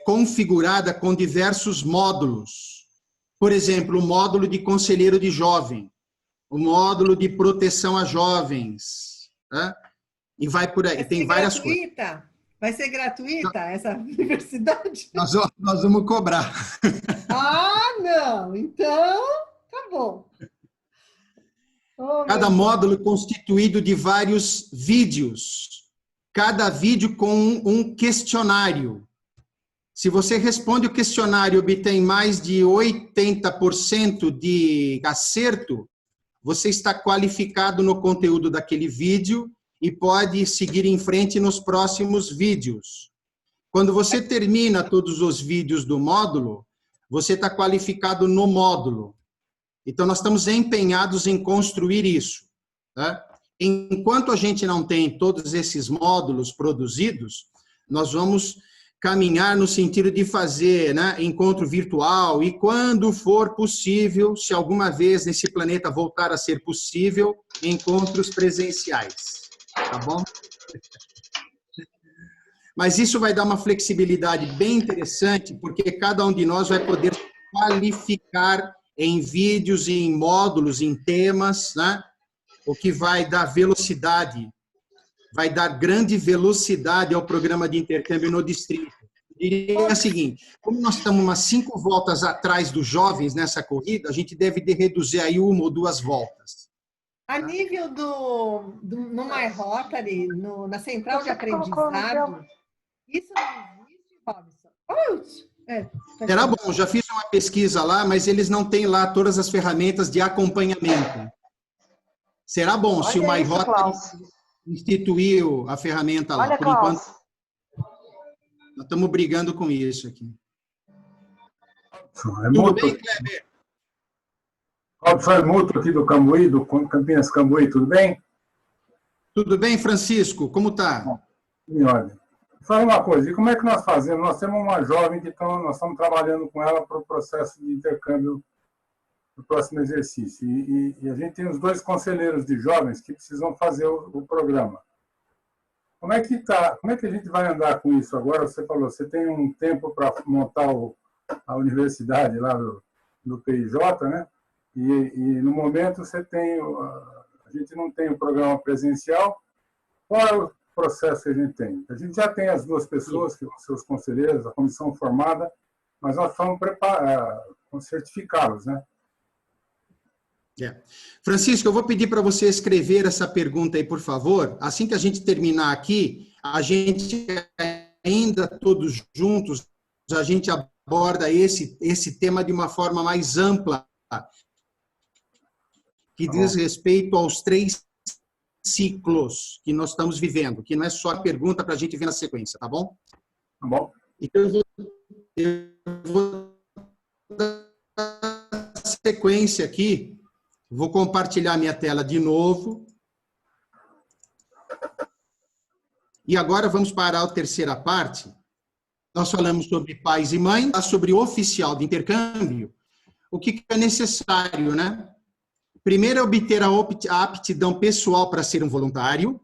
configurada com diversos módulos. Por exemplo, o módulo de conselheiro de jovem, o módulo de proteção a jovens, né? E vai por aí, tem várias coisas. Vai ser gratuita essa universidade? Nós vamos cobrar. Ah, não! Então, tá bom. Cada módulo constituído de vários vídeos. Cada vídeo com um questionário. Se você responde o questionário e obtém mais de 80% de acerto, você está qualificado no conteúdo daquele vídeo e pode seguir em frente nos próximos vídeos. Quando você termina todos os vídeos do módulo, você está qualificado no módulo. Então, nós estamos empenhados em construir isso. Tá? Enquanto a gente não tem todos esses módulos produzidos, nós vamos caminhar no sentido de fazer, né, encontro virtual e, quando for possível, se alguma vez nesse planeta voltar a ser possível, encontros presenciais. Tá bom? Mas isso vai dar uma flexibilidade bem interessante, porque cada um de nós vai poder qualificar em vídeos, em módulos, em temas, né? O que vai dar velocidade, vai dar grande velocidade ao programa de intercâmbio no distrito. Eu diria o seguinte, como nós estamos umas 5 voltas atrás dos jovens nessa corrida, a gente deve reduzir aí 1 ou 2 voltas. A nível no My Rotary, na central de aprendizado, isso não existe, Robson? Era bom, já fiz uma pesquisa lá, mas eles não têm lá todas as ferramentas de acompanhamento. Será bom se o My Rotary instituiu a ferramenta lá. Olha, por enquanto, nós estamos brigando com isso aqui. Tudo bem, Kleber? Robson é mútuo aqui do Cambuí, do Campinas Cambuí, tudo bem? Tudo bem, Francisco? Como está? Em ordem. Fala uma coisa, e como é que nós fazemos? Nós temos uma jovem que nós estamos trabalhando com ela para o processo de intercâmbio do próximo exercício. E a gente tem os 2 conselheiros de jovens que precisam fazer o programa. Como é que a gente vai andar com isso agora? Você falou, você tem um tempo para montar a universidade lá do PIJ, né? E no momento a gente não tem o programa presencial. Qual é o processo que a gente tem? A gente já tem as 2 pessoas, que são seus conselheiros, a comissão formada, mas nós vamos certificá-los, né? Francisco, eu vou pedir para você escrever essa pergunta aí, por favor. Assim que a gente terminar aqui, a gente ainda todos juntos, a gente aborda esse tema de uma forma mais ampla, que diz respeito aos 3 ciclos que nós estamos vivendo, que não é só a pergunta para a gente ver na sequência, tá bom? Tá bom. Então, eu vou dar sequência aqui. Vou compartilhar minha tela de novo. E agora vamos para a terceira parte. nós falamos sobre pais e mães, sobre oficial de intercâmbio. O que é necessário, né? Primeiro, obter a aptidão pessoal para ser um voluntário.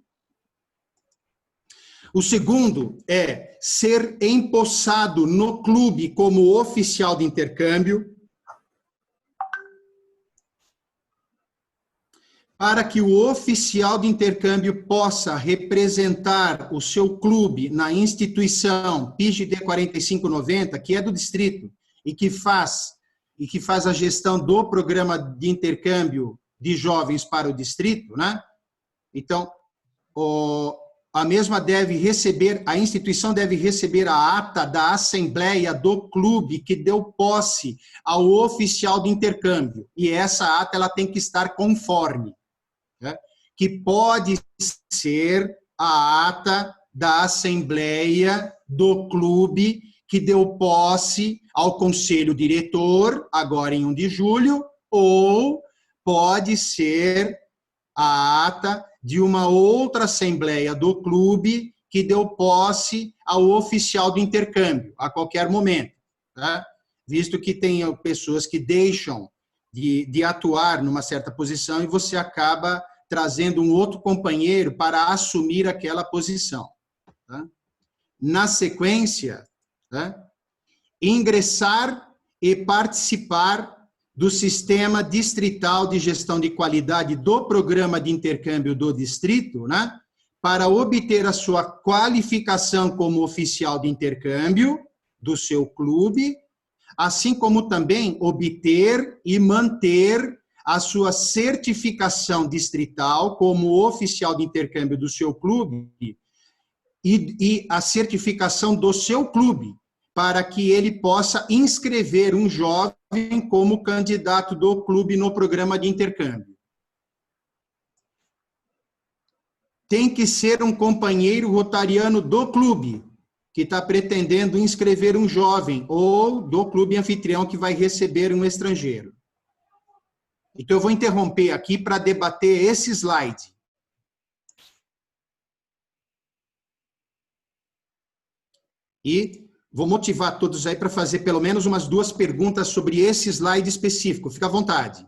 O segundo é ser empossado no clube como oficial de intercâmbio, para que o oficial de intercâmbio possa representar o seu clube na instituição PIGD 4590, que é do distrito, e que faz a gestão do programa de intercâmbio de jovens para o distrito, né? Então, a instituição deve receber a ata da assembleia do clube que deu posse ao oficial de intercâmbio, e essa ata ela tem que estar conforme, né? Que pode ser a ata da assembleia do clube que deu posse ao conselho diretor, agora em 1 de julho, ou pode ser a ata de uma outra assembleia do clube que deu posse ao oficial do intercâmbio, a qualquer momento, tá? Visto que tem pessoas que deixam de atuar numa certa posição e você acaba trazendo um outro companheiro para assumir aquela posição, tá? Na sequência, tá? Ingressar e participar do Sistema Distrital de Gestão de Qualidade do Programa de Intercâmbio do Distrito, né? Para obter a sua qualificação como oficial de intercâmbio do seu clube, assim como também obter e manter a sua certificação distrital como oficial de intercâmbio do seu clube e a certificação do seu clube, para que ele possa inscrever um jovem como candidato do clube no programa de intercâmbio. Tem que ser um companheiro rotariano do clube, que está pretendendo inscrever um jovem, ou do clube anfitrião que vai receber um estrangeiro. Então, eu vou interromper aqui para debater esse slide. E vou motivar todos aí para fazer pelo menos umas 2 perguntas sobre esse slide específico. Fica à vontade.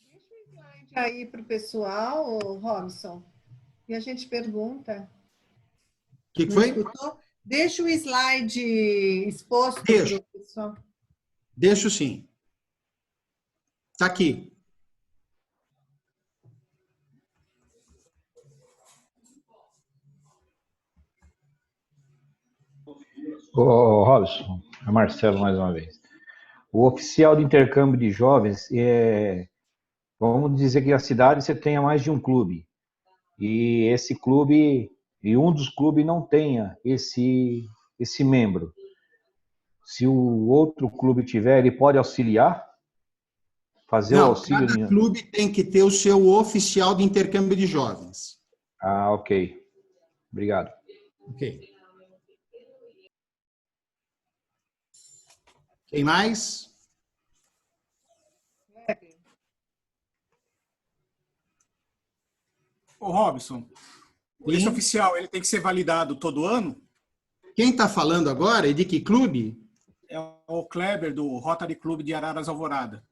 Deixa o slide aí para o pessoal, Robson, e a gente pergunta. O que foi? Escutou? Deixa o slide exposto para o pessoal. Deixo sim. Está aqui. Robson, é Marcelo mais uma vez. O oficial de intercâmbio de jovens, vamos dizer que a cidade você tenha mais de um clube. E esse clube, e um dos clubes não tenha esse membro. Se o outro clube tiver, ele pode auxiliar? Fazer o auxílio? Cada clube tem que ter o seu oficial de intercâmbio de jovens. Ah, ok. Obrigado. Ok. Quem mais? Ô, Robson, esse oficial ele tem que ser validado todo ano? Quem está falando agora? E de que clube? É o Kleber, do Rotary Clube de Araras Alvorada.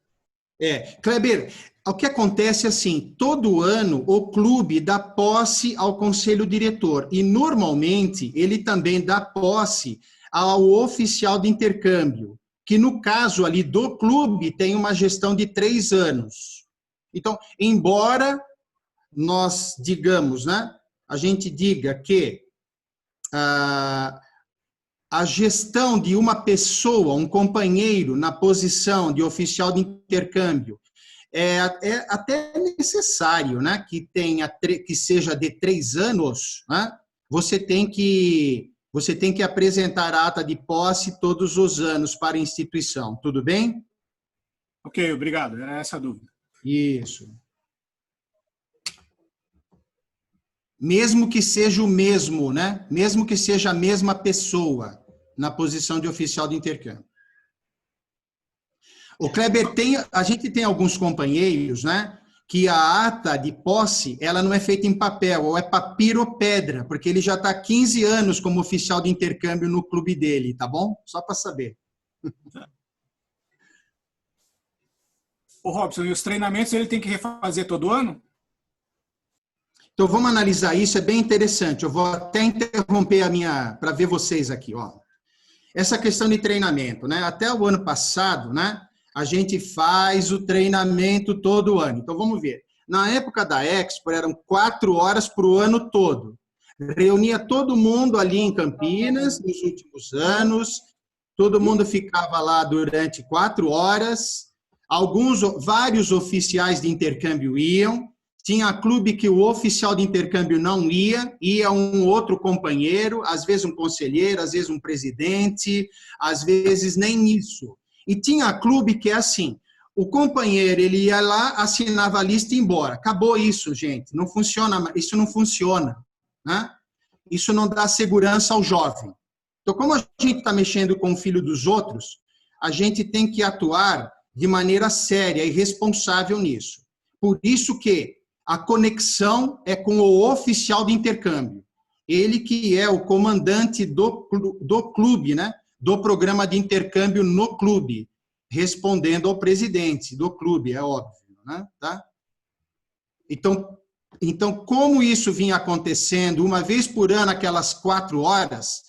Kleber, o que acontece é assim, todo ano o clube dá posse ao conselho diretor e normalmente ele também dá posse ao oficial de intercâmbio, que no caso ali do clube tem uma gestão de 3 anos. Então, embora nós digamos, né, a gente diga que a gestão de uma pessoa, um companheiro na posição de oficial de intercâmbio é até necessário, né, que seja de 3 anos, né, você tem que apresentar a ata de posse todos os anos para a instituição. Tudo bem? Ok, obrigado. Era essa a dúvida. Isso. Mesmo que seja o mesmo, né? Mesmo que seja a mesma pessoa na posição de oficial de intercâmbio. O Kleber, a gente tem alguns companheiros, né, que a ata de posse, ela não é feita em papel, ou é papiro ou pedra, porque ele já está há 15 anos como oficial de intercâmbio no clube dele, tá bom? Só para saber. Ô, Robson, e os treinamentos ele tem que refazer todo ano? Então, vamos analisar isso, é bem interessante. Eu vou até interromper a minha, para ver vocês aqui, ó. Essa questão de treinamento, né? Até o ano passado, né? A gente faz o treinamento todo ano. Então, vamos ver. Na época da Expo, eram 4 horas para o ano todo. Reunia todo mundo ali em Campinas, nos últimos anos. Todo mundo ficava lá durante 4 horas. Vários oficiais de intercâmbio iam. Tinha clube que o oficial de intercâmbio não ia um outro companheiro, às vezes um conselheiro, às vezes um presidente, às vezes nem isso. E tinha clube que é assim, o companheiro ele ia lá, assinava a lista e ia embora. Acabou isso, gente. Não funciona, isso não funciona, né? Isso não dá segurança ao jovem. Então, como a gente está mexendo com o filho dos outros, a gente tem que atuar de maneira séria e responsável nisso. Por isso que a conexão é com o oficial de intercâmbio. Ele que é o comandante do clube, né? Do programa de intercâmbio no clube, respondendo ao presidente do clube, é óbvio, né? Tá? Então, como isso vinha acontecendo, uma vez por ano, aquelas 4 horas,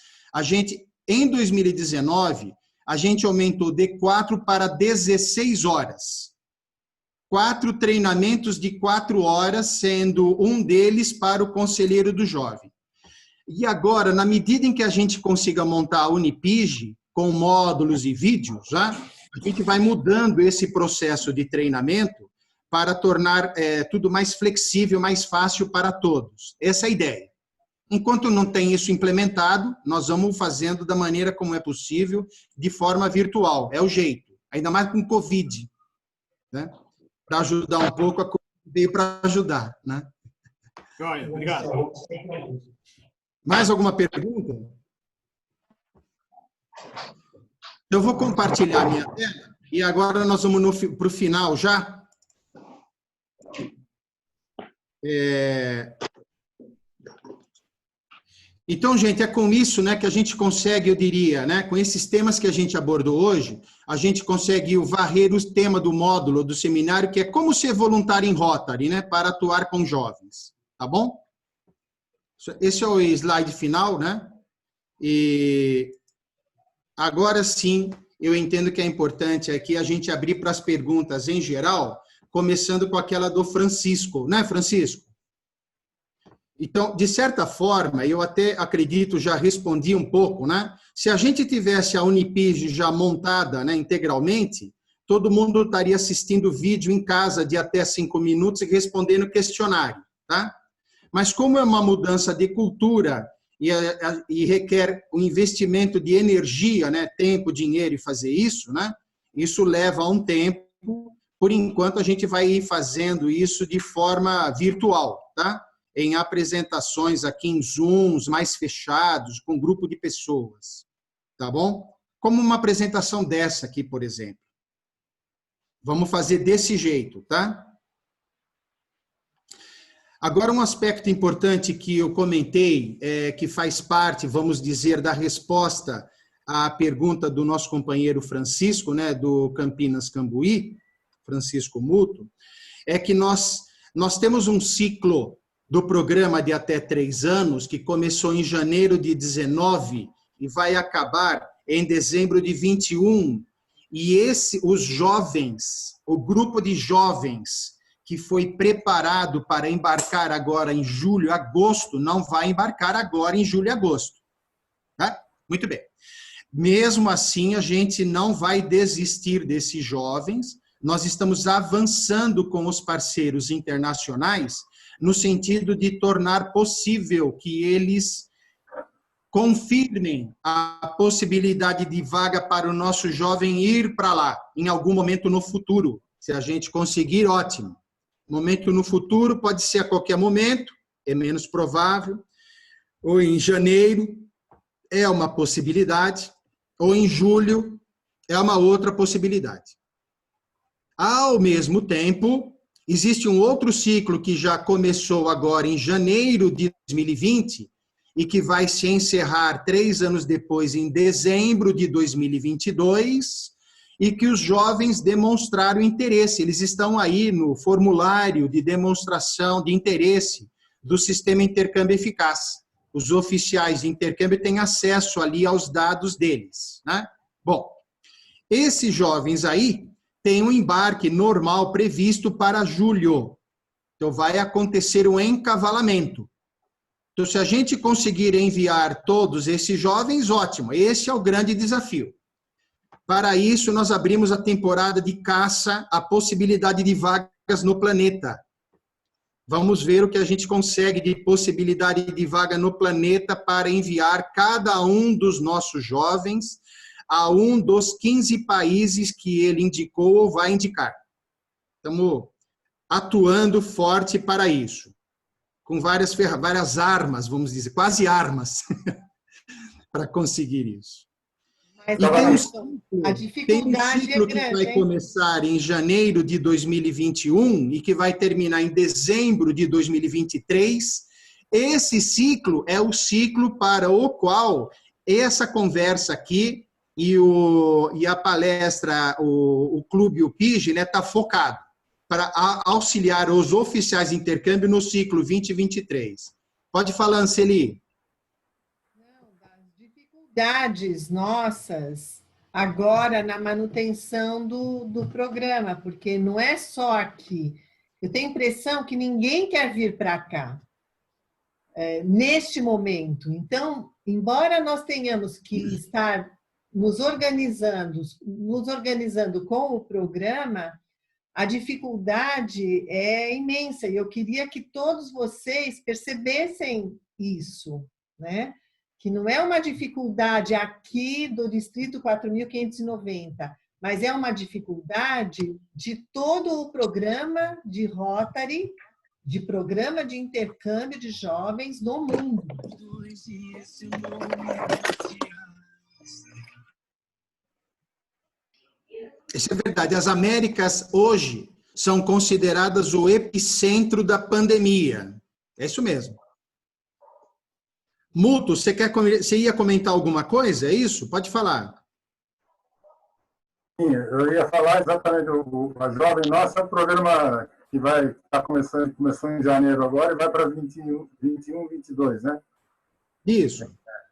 em 2019, a gente aumentou de 4 para 16 horas. 4 treinamentos de 4 horas, sendo um deles para o conselheiro do jovem. E agora, na medida em que a gente consiga montar a Unipig, com módulos e vídeos, já, a gente vai mudando esse processo de treinamento para tornar tudo mais flexível, mais fácil para todos. Essa é a ideia. Enquanto não tem isso implementado, nós vamos fazendo da maneira como é possível, de forma virtual. É o jeito. Ainda mais com Covid, né? Para ajudar um pouco, a Covid veio para ajudar, né? Joia, obrigado. Mais alguma pergunta? Eu vou compartilhar a minha tela e agora nós vamos para o final já. Então, gente, é com isso, né, que a gente consegue, eu diria, né, com esses temas que a gente abordou hoje, a gente consegue varrer o tema do módulo, do seminário, que é como ser voluntário em Rotary, né, para atuar com jovens. Tá bom? Esse é o slide final, né? E agora sim, eu entendo que é importante aqui a gente abrir para as perguntas em geral, começando com aquela do Francisco, né, Francisco? Então, de certa forma, eu até acredito, já respondi um pouco, né? Se a gente tivesse a Unipig já montada, né, integralmente, todo mundo estaria assistindo vídeo em casa de até 5 minutos e respondendo questionário, tá? Mas como é uma mudança de cultura e requer um investimento de energia, né, tempo, dinheiro e fazer isso, né, isso leva um tempo. Por enquanto, a gente vai ir fazendo isso de forma virtual, tá? Em apresentações aqui em Zooms mais fechados, com um grupo de pessoas, tá bom? Como uma apresentação dessa aqui, por exemplo. Vamos fazer desse jeito, tá? Agora, um aspecto importante que eu comentei, que faz parte, vamos dizer, da resposta à pergunta do nosso companheiro Francisco, né, do Campinas Cambuí, Francisco Muto, é que nós temos um ciclo do programa de até 3 anos, que começou em janeiro de 19 e vai acabar em dezembro de 21. E os jovens, o grupo de jovens que foi preparado para embarcar agora em julho, agosto, não vai embarcar agora em julho e agosto. Tá? Muito bem. Mesmo assim, a gente não vai desistir desses jovens. Nós estamos avançando com os parceiros internacionais no sentido de tornar possível que eles confirmem a possibilidade de vaga para o nosso jovem ir para lá, em algum momento no futuro. Se a gente conseguir, ótimo. Momento no futuro pode ser a qualquer momento, é menos provável, ou em janeiro, é uma possibilidade, ou em julho, é uma outra possibilidade. Ao mesmo tempo, Existe um outro ciclo que já começou agora em janeiro de 2020 e que vai se encerrar 3 anos depois, em dezembro de 2022, e que os jovens demonstraram interesse. Eles estão aí no formulário de demonstração de interesse do Sistema Intercâmbio Eficaz. Os oficiais de intercâmbio têm acesso ali aos dados deles, né? Bom, esses jovens aí têm um embarque normal previsto para julho. Então, vai acontecer um encavalamento. Então, se a gente conseguir enviar todos esses jovens, ótimo. Esse é o grande desafio. Para isso, nós abrimos a temporada de caça à possibilidade de vagas no planeta. Vamos ver o que a gente consegue de possibilidade de vaga no planeta para enviar cada um dos nossos jovens a um dos 15 países que ele indicou ou vai indicar. Estamos atuando forte para isso, com várias armas, vamos dizer, quase armas, para conseguir isso. Mas E a dificuldade tem um ciclo é grande, que vai começar em janeiro de 2021 e que vai terminar em dezembro de 2023. Esse ciclo é o ciclo para o qual essa conversa aqui e a palestra, o Clube UPIG, né, está focado para auxiliar os oficiais de intercâmbio no ciclo 2023. Pode falar, Anceli. Dificuldades nossas agora na manutenção do programa, porque não é só aqui. Eu tenho a impressão que ninguém quer vir para cá neste momento. Então, embora nós tenhamos que estar nos organizando com o programa, a dificuldade é imensa. E eu queria que todos vocês percebessem isso, né? Que não é uma dificuldade aqui do Distrito 4.590, mas é uma dificuldade de todo o programa de Rotary, de programa de intercâmbio de jovens no mundo. Isso é verdade. As Américas, hoje, são consideradas o epicentro da pandemia. É isso mesmo. Muto, você ia comentar alguma coisa? É isso? Pode falar. Sim, eu ia falar exatamente. A Jovem Nossa é um programa que vai estar começou em janeiro agora e vai para 21, 22, né? Isso.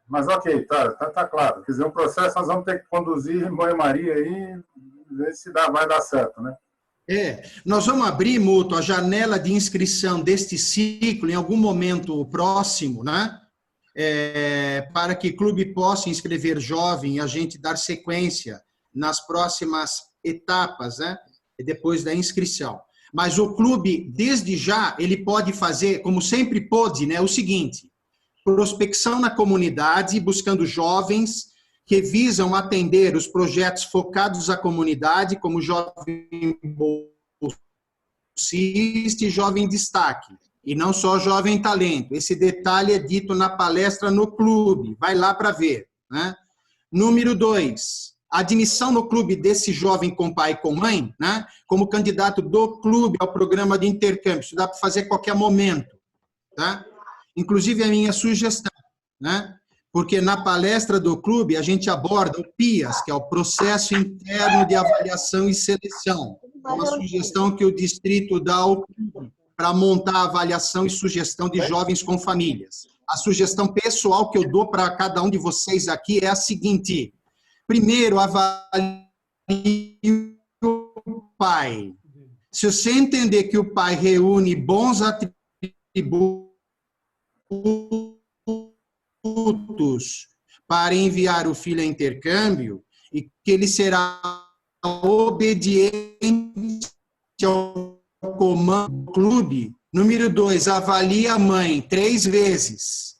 Mas ok, tá claro. Quer dizer, um processo nós vamos ter que conduzir em banho-maria aí, ver se vai dar certo, né? Nós vamos abrir, Muto, a janela de inscrição deste ciclo em algum momento próximo, né? Para que o clube possa inscrever jovem e a gente dar sequência nas próximas etapas, né? Depois da inscrição. Mas o clube, desde já, ele pode fazer, como sempre pôde, né? O seguinte: prospecção na comunidade, buscando jovens que visam atender os projetos focados à comunidade, como Jovem Bolsista e Jovem Destaque. E não só Jovem Talento. Esse detalhe é dito na palestra no clube. Vai lá para ver, né? Número 2, admissão no clube desse jovem com pai e com mãe, né? Como candidato do clube ao programa de intercâmbio. Isso dá para fazer a qualquer momento, tá? Inclusive a minha sugestão, né? Porque na palestra do clube a gente aborda o PIAS, que é o Processo Interno de Avaliação e Seleção. É uma sugestão que o distrito dá ao clube para montar a avaliação e sugestão de jovens com famílias. A sugestão pessoal que eu dou para cada um de vocês aqui é a seguinte: primeiro, avalie o pai. Se você entender que o pai reúne bons atributos para enviar o filho a intercâmbio e que ele será obediente ao comando do clube. Número 2, avalie a mãe 3 vezes.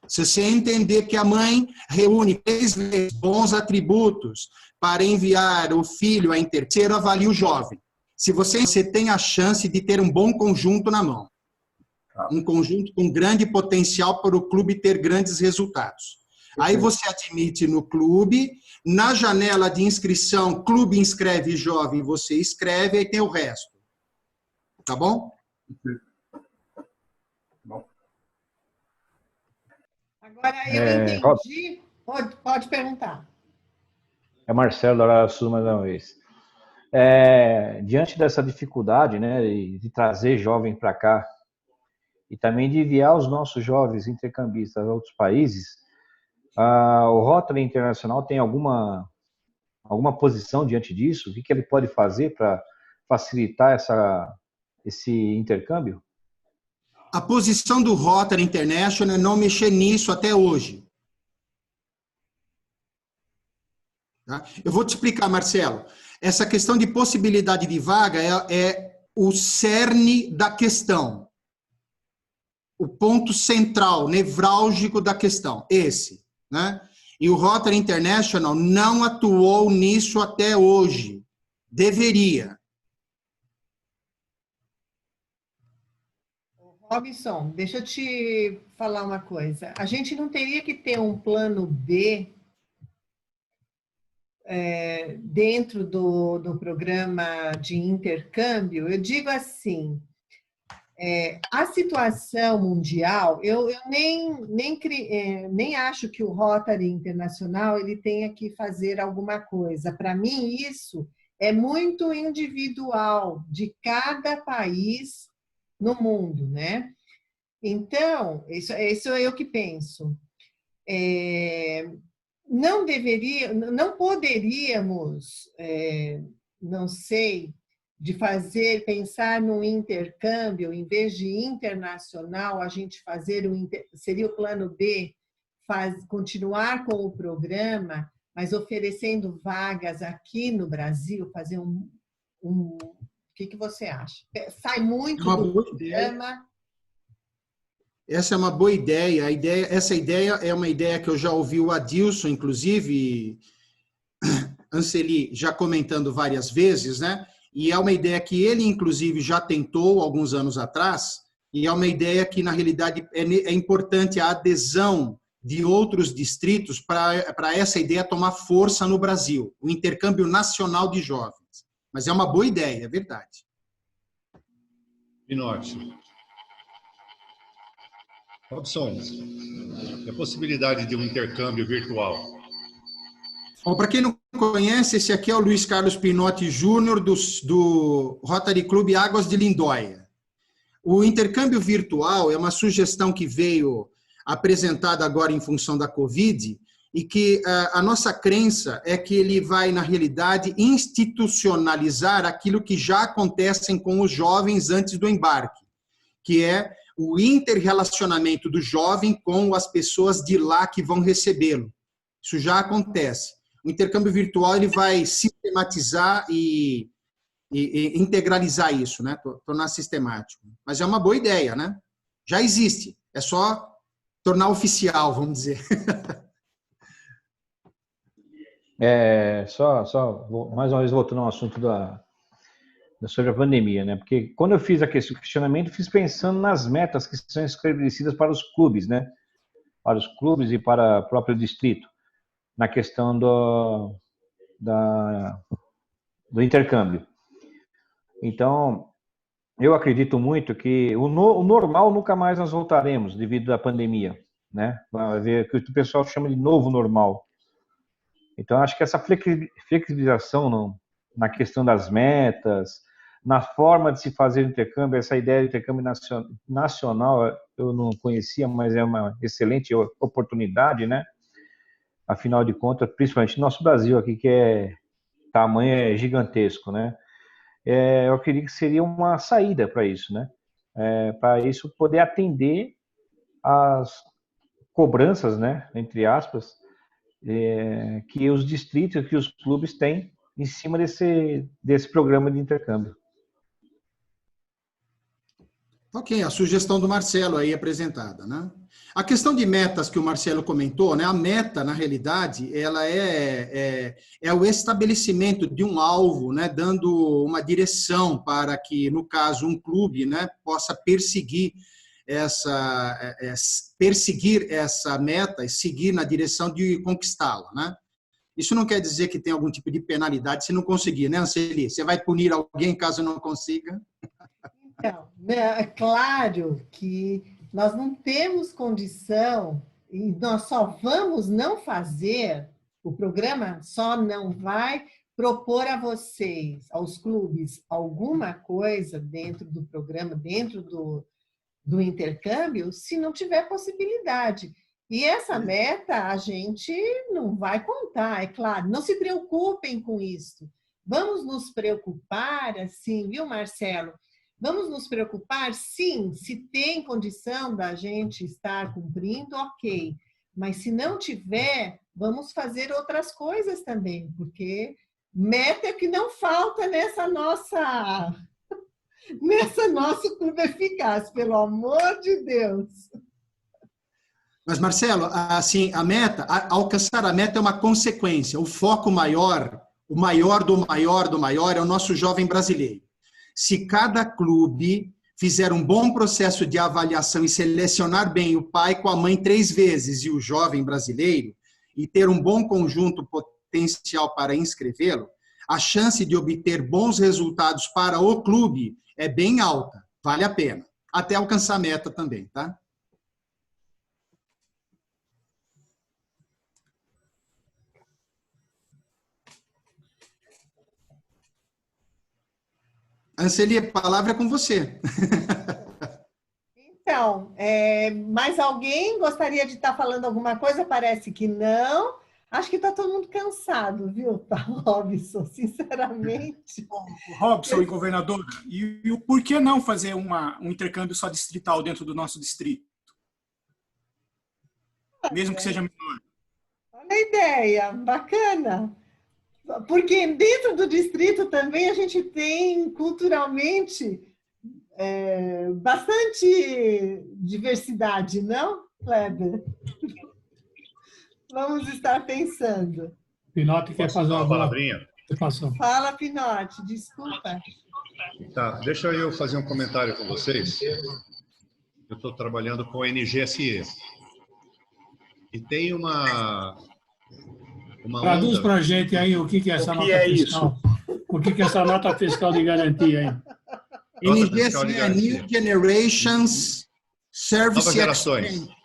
Se você entender que a mãe reúne 3 vezes bons atributos para enviar o filho a intercâmbio, avalie o jovem. Se você tem a chance de ter um bom conjunto na mão. Um conjunto com grande potencial para o clube ter grandes resultados. Aí você admite no clube, na janela de inscrição, clube inscreve jovem, você escreve, aí tem o resto. Tá bom? Agora, eu entendi. Pode perguntar. É Marcelo da Hora Sul mais uma vez. Diante dessa dificuldade, né, de trazer jovem para cá e também de enviar os nossos jovens intercambistas a outros países, o Rotary Internacional tem alguma posição diante disso? O que ele pode fazer para facilitar esse intercâmbio? A posição do Rotary International é não mexer nisso até hoje. Tá? Eu vou te explicar, Marcelo. Essa questão de possibilidade de vaga é o cerne da questão. O ponto central, nevrálgico da questão. Esse, né? E o Rotary International não atuou nisso até hoje. Deveria. Robson, deixa eu te falar uma coisa. A gente não teria que ter um plano B dentro do programa de intercâmbio? Eu digo assim, a situação mundial, eu nem acho que o Rotary Internacional ele tenha que fazer alguma coisa. Para mim, isso é muito individual de cada país no mundo, né? Então, isso é o que penso. Não poderíamos, não sei, pensar num intercâmbio, em vez de internacional, a gente fazer seria o plano B, continuar com o programa, mas oferecendo vagas aqui no Brasil, fazer o que você acha? Sai muito do programa. Essa é uma boa ideia. Essa ideia é uma ideia que eu já ouvi o Adilson, inclusive, Anceli, já comentando várias vezes, né? E é uma ideia que ele, inclusive, já tentou alguns anos atrás, e é uma ideia que, na realidade, é importante a adesão de outros distritos para essa ideia tomar força no Brasil, o intercâmbio nacional de jovens. Mas é uma boa ideia, é verdade. Pinote. Opções. E a possibilidade de um intercâmbio virtual? Para quem não conhece, esse aqui é o Luiz Carlos Pinotti Júnior, do Rotary Clube Águas de Lindóia. O intercâmbio virtual é uma sugestão que veio apresentada agora em função da Covid e que a nossa crença é que ele vai, na realidade, institucionalizar aquilo que já acontece com os jovens antes do embarque, que é o interrelacionamento do jovem com as pessoas de lá que vão recebê-lo. Isso já acontece. O intercâmbio virtual ele vai sistematizar e integralizar isso, né? Tornar sistemático. Mas é uma boa ideia, né? Já existe. É só tornar oficial, vamos dizer. Mais uma vez voltando ao assunto sobre a pandemia, né? Porque quando eu fiz o questionamento, fiz pensando nas metas que são estabelecidas para os clubes, né? Para os clubes e para o próprio distrito, na questão do intercâmbio. Então, eu acredito muito que o normal nunca mais nós voltaremos devido à pandemia, né? Vai ver que o pessoal chama de novo normal. Então, acho que essa flexibilização na questão das metas, na forma de se fazer intercâmbio, essa ideia de intercâmbio nacional, eu não conhecia, mas é uma excelente oportunidade, né? Afinal de contas, principalmente no nosso Brasil aqui, que tamanho gigantesco, né? Eu acredito que seria uma saída para isso, né? Para isso poder atender às cobranças, né? Entre aspas, que os distritos, que os clubes têm em cima desse programa de intercâmbio. Ok, a sugestão do Marcelo aí apresentada, né? A questão de metas que o Marcelo comentou, né? A meta, na realidade, ela é o estabelecimento de um alvo, né? Dando uma direção para que, no caso, um clube, né? Possa perseguir essa meta e seguir na direção de conquistá-la, né? Isso não quer dizer que tem algum tipo de penalidade se não conseguir, né, Anceli? Você vai punir alguém caso não consiga? Não, é claro que nós não temos condição, e nós só vamos não fazer, o programa só não vai propor a vocês, aos clubes, alguma coisa dentro do programa, dentro do intercâmbio, se não tiver possibilidade. E essa meta a gente não vai contar, é claro. Não se preocupem com isso. Vamos nos preocupar, assim, viu, Marcelo? Vamos nos preocupar, sim, se tem condição da gente estar cumprindo, ok. Mas se não tiver, vamos fazer outras coisas também, porque meta é que não falta nessa nosso clube eficaz, pelo amor de Deus. Mas, Marcelo, assim, a meta, alcançar a meta é uma consequência. O foco maior, o maior do maior do maior é o nosso jovem brasileiro. Se cada clube fizer um bom processo de avaliação e selecionar bem o pai com a mãe 3 vezes e o jovem brasileiro, e ter um bom conjunto potencial para inscrevê-lo, a chance de obter bons resultados para o clube é bem alta, vale a pena. Até alcançar a meta também, tá? Anceli, a palavra é com você. Então, mais alguém gostaria de estar falando alguma coisa? Parece que não. Acho que está todo mundo cansado, viu, Robson? Sinceramente. Robson e governadora, e o por que não fazer um intercâmbio só distrital dentro do nosso distrito? Mesmo que seja menor. Olha a ideia, bacana. Porque dentro do distrito também a gente tem culturalmente bastante diversidade, não, Kleber? Vamos estar pensando. Pinotti quer fazer uma palavrinha. Fala, Pinotti, desculpa. Tá, deixa eu fazer um comentário com vocês. Eu estou trabalhando com a NGSE. E tem uma Traduz para a gente aí o que é essa nota fiscal. O que é essa nota fiscal de garantia aí? NGSE é New Generations Service Novas gerações. Exchange.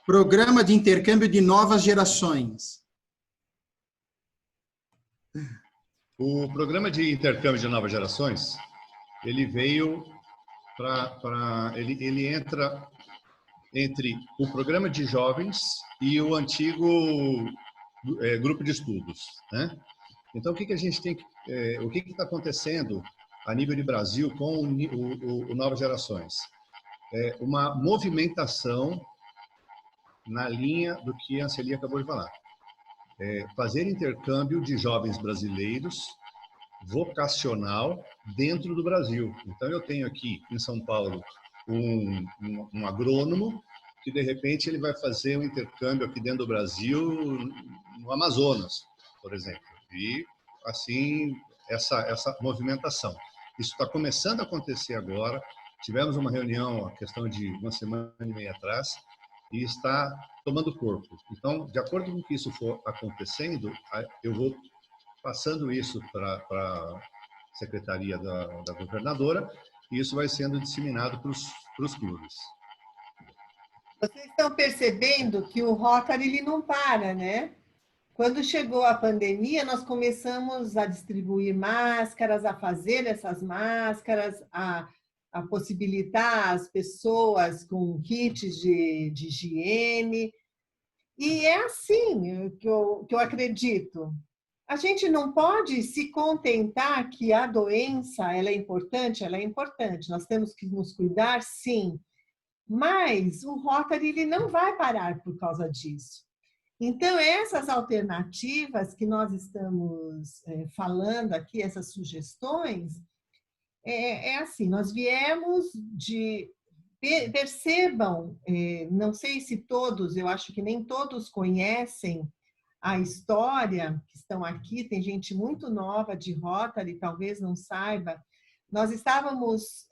Programa de intercâmbio de novas gerações. O programa de intercâmbio de novas gerações, ele veio ele entra entre o programa de jovens e o antigo grupo de estudos, né? Então, o que a gente tem o que está acontecendo a nível de Brasil com o Novas Gerações? Uma movimentação na linha do que a Anceli acabou de falar. Fazer intercâmbio de jovens brasileiros vocacional dentro do Brasil. Então, eu tenho aqui em São Paulo um agrônomo que, de repente, ele vai fazer um intercâmbio aqui dentro do Brasil, no Amazonas, por exemplo. E, assim, essa movimentação. Isso está começando a acontecer agora. Tivemos uma reunião, a questão de 1 semana e meia atrás, e está tomando corpo. Então, de acordo com que isso for acontecendo, eu vou passando isso para a secretaria da governadora, e isso vai sendo disseminado para os clubes. Vocês estão percebendo que o Rotary ele não para, né? Quando chegou a pandemia, nós começamos a distribuir máscaras, a fazer essas máscaras, a possibilitar as pessoas com kits de higiene. E é assim que eu acredito. A gente não pode se contentar que a doença ela é importante, nós temos que nos cuidar, sim. Mas o Rotary ele não vai parar por causa disso. Então, essas alternativas que nós estamos falando aqui, essas sugestões, assim, nós viemos de... Percebam, não sei se todos, eu acho que nem todos conhecem a história, que estão aqui, tem gente muito nova de Rotary, talvez não saiba. Nós estávamos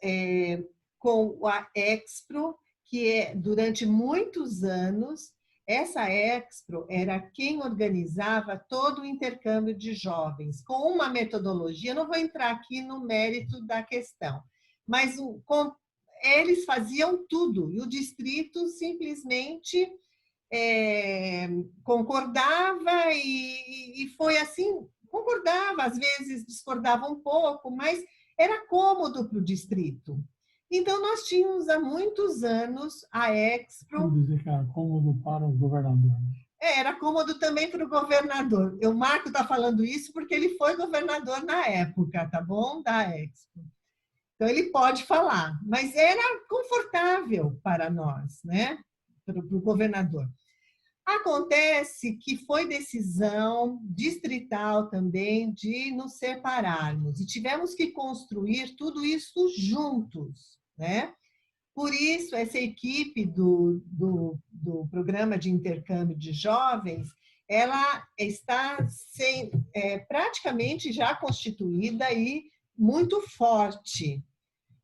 com a Expro, que durante muitos anos, essa Expro era quem organizava todo o intercâmbio de jovens, com uma metodologia, não vou entrar aqui no mérito da questão, mas eles faziam tudo, e o distrito simplesmente concordava, e foi assim, concordava, às vezes discordava um pouco, mas era cômodo para o distrito. Então, nós tínhamos há muitos anos a Expro. Vamos dizer que era cômodo para o governador. Era cômodo também para o governador. O Marco está falando isso porque ele foi governador na época, tá bom? Da Expro. Então, ele pode falar, mas era confortável para nós, né? Para o governador. Acontece que foi decisão distrital também de nos separarmos e tivemos que construir tudo isso juntos, né? Por isso, essa equipe do programa de intercâmbio de jovens, ela está praticamente já constituída e muito forte.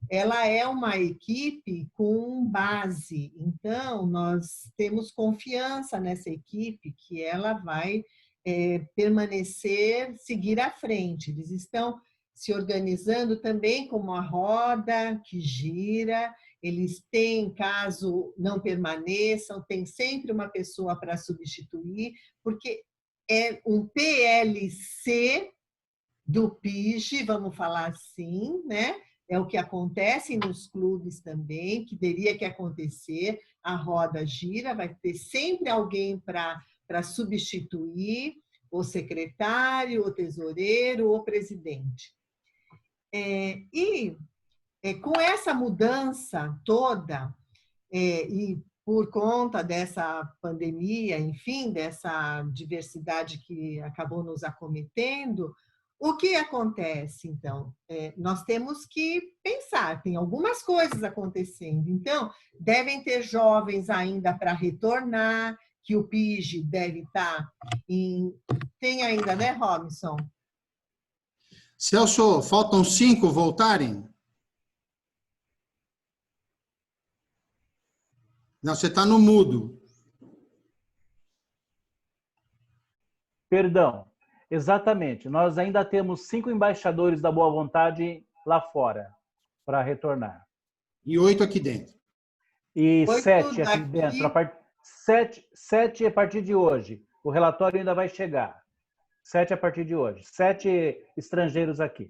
Ela é uma equipe com base, então nós temos confiança nessa equipe que ela vai permanecer, seguir à frente. Eles estão se organizando também como a roda que gira, eles têm, caso não permaneçam, tem sempre uma pessoa para substituir, porque é um PLC do PIG, vamos falar assim, né? É o que acontece nos clubes também, que teria que acontecer, a roda gira, vai ter sempre alguém para substituir o secretário, o tesoureiro, o presidente. Com essa mudança toda, e por conta dessa pandemia, enfim, dessa diversidade que acabou nos acometendo, o que acontece, então? Nós temos que pensar, tem algumas coisas acontecendo. Então, devem ter jovens ainda para retornar, que o PIG deve estar em... Tem ainda, né, Robson? Celso, faltam 5 voltarem? Não, você está no mudo. Perdão. Exatamente. Nós ainda temos 5 embaixadores da boa vontade lá fora para retornar. E 8 aqui dentro. E 7 aqui dentro. 7 a partir de hoje. O relatório ainda vai chegar. 7 a partir de hoje. 7 estrangeiros aqui.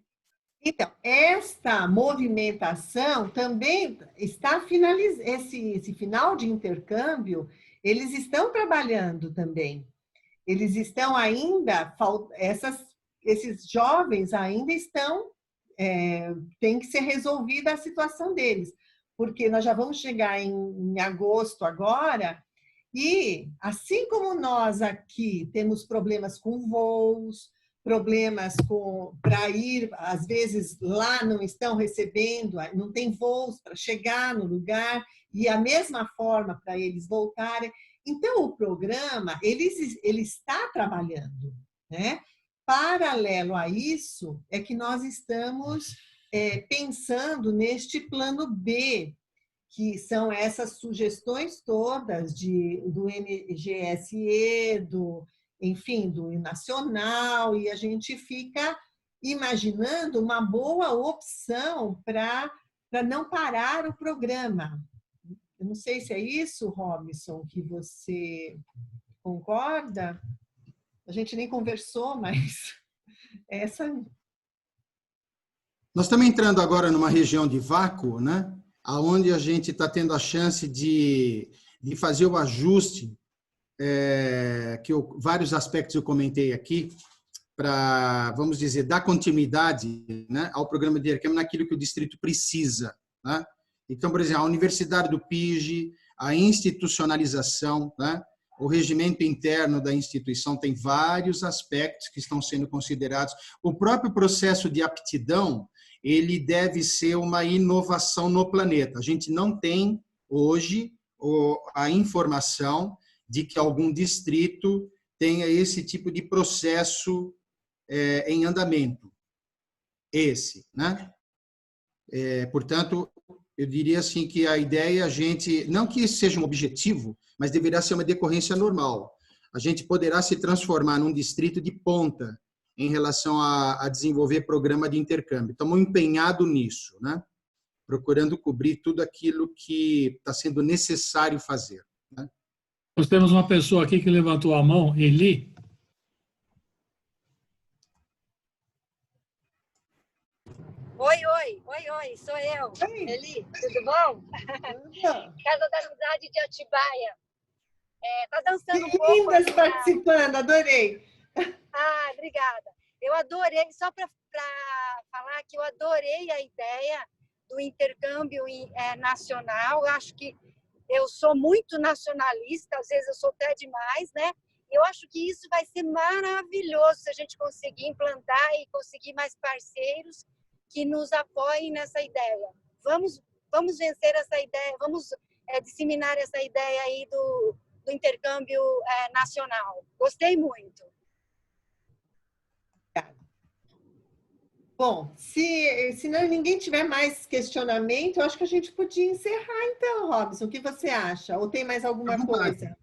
Então, esta movimentação também está finalizando. Esse final de intercâmbio, eles estão trabalhando também. Eles estão ainda, esses jovens ainda estão, tem que ser resolvida a situação deles, porque nós já vamos chegar em agosto agora, e assim como nós aqui temos problemas com voos, problemas para ir, às vezes lá não estão recebendo, não tem voos para chegar no lugar, e a mesma forma para eles voltarem. Então, o programa, ele está trabalhando, né? Paralelo a isso, é que nós estamos pensando neste plano B, que são essas sugestões todas do NGSE, enfim, do Nacional, e a gente fica imaginando uma boa opção para não parar o programa. Eu não sei se é isso, Robson, que você concorda. A gente nem conversou, mas essa... Nós estamos entrando agora numa região de vácuo, né? Onde a gente está tendo a chance de fazer o ajuste, vários aspectos eu comentei aqui, para, vamos dizer, dar continuidade, né, ao programa de intercâmbio naquilo que o distrito precisa, né? Então, por exemplo, a universidade do PIG, a institucionalização, né? O regimento interno da instituição tem vários aspectos que estão sendo considerados. O próprio processo de aptidão, ele deve ser uma inovação no planeta. A gente não tem hoje a informação de que algum distrito tenha esse tipo de processo em andamento. Né? Portanto, eu diria assim que a ideia a gente, não que isso seja um objetivo, mas deverá ser uma decorrência normal. A gente poderá se transformar num distrito de ponta em relação a desenvolver programa de intercâmbio. Estamos empenhados nisso, né? procurando cobrir tudo aquilo que está sendo necessário fazer, né? Nós temos uma pessoa aqui que levantou a mão, Eli. Oi, sou eu. Eli, tudo bom? Casa da Amizade de Atibaia. Tá dançando um pouco. Lindas participando, adorei. Ah, obrigada. Eu adorei, só para falar que eu adorei a ideia do intercâmbio nacional. Eu acho que eu sou muito nacionalista, às vezes eu sou até demais, né? Eu acho que isso vai ser maravilhoso se a gente conseguir implantar e conseguir mais parceiros que nos apoiem nessa ideia. Vamos vencer essa ideia, vamos disseminar essa ideia aí do intercâmbio nacional. Gostei muito. Bom, se não, ninguém tiver mais questionamento, eu acho que a gente podia encerrar então, Robson. O que você acha? Ou tem mais alguma coisa?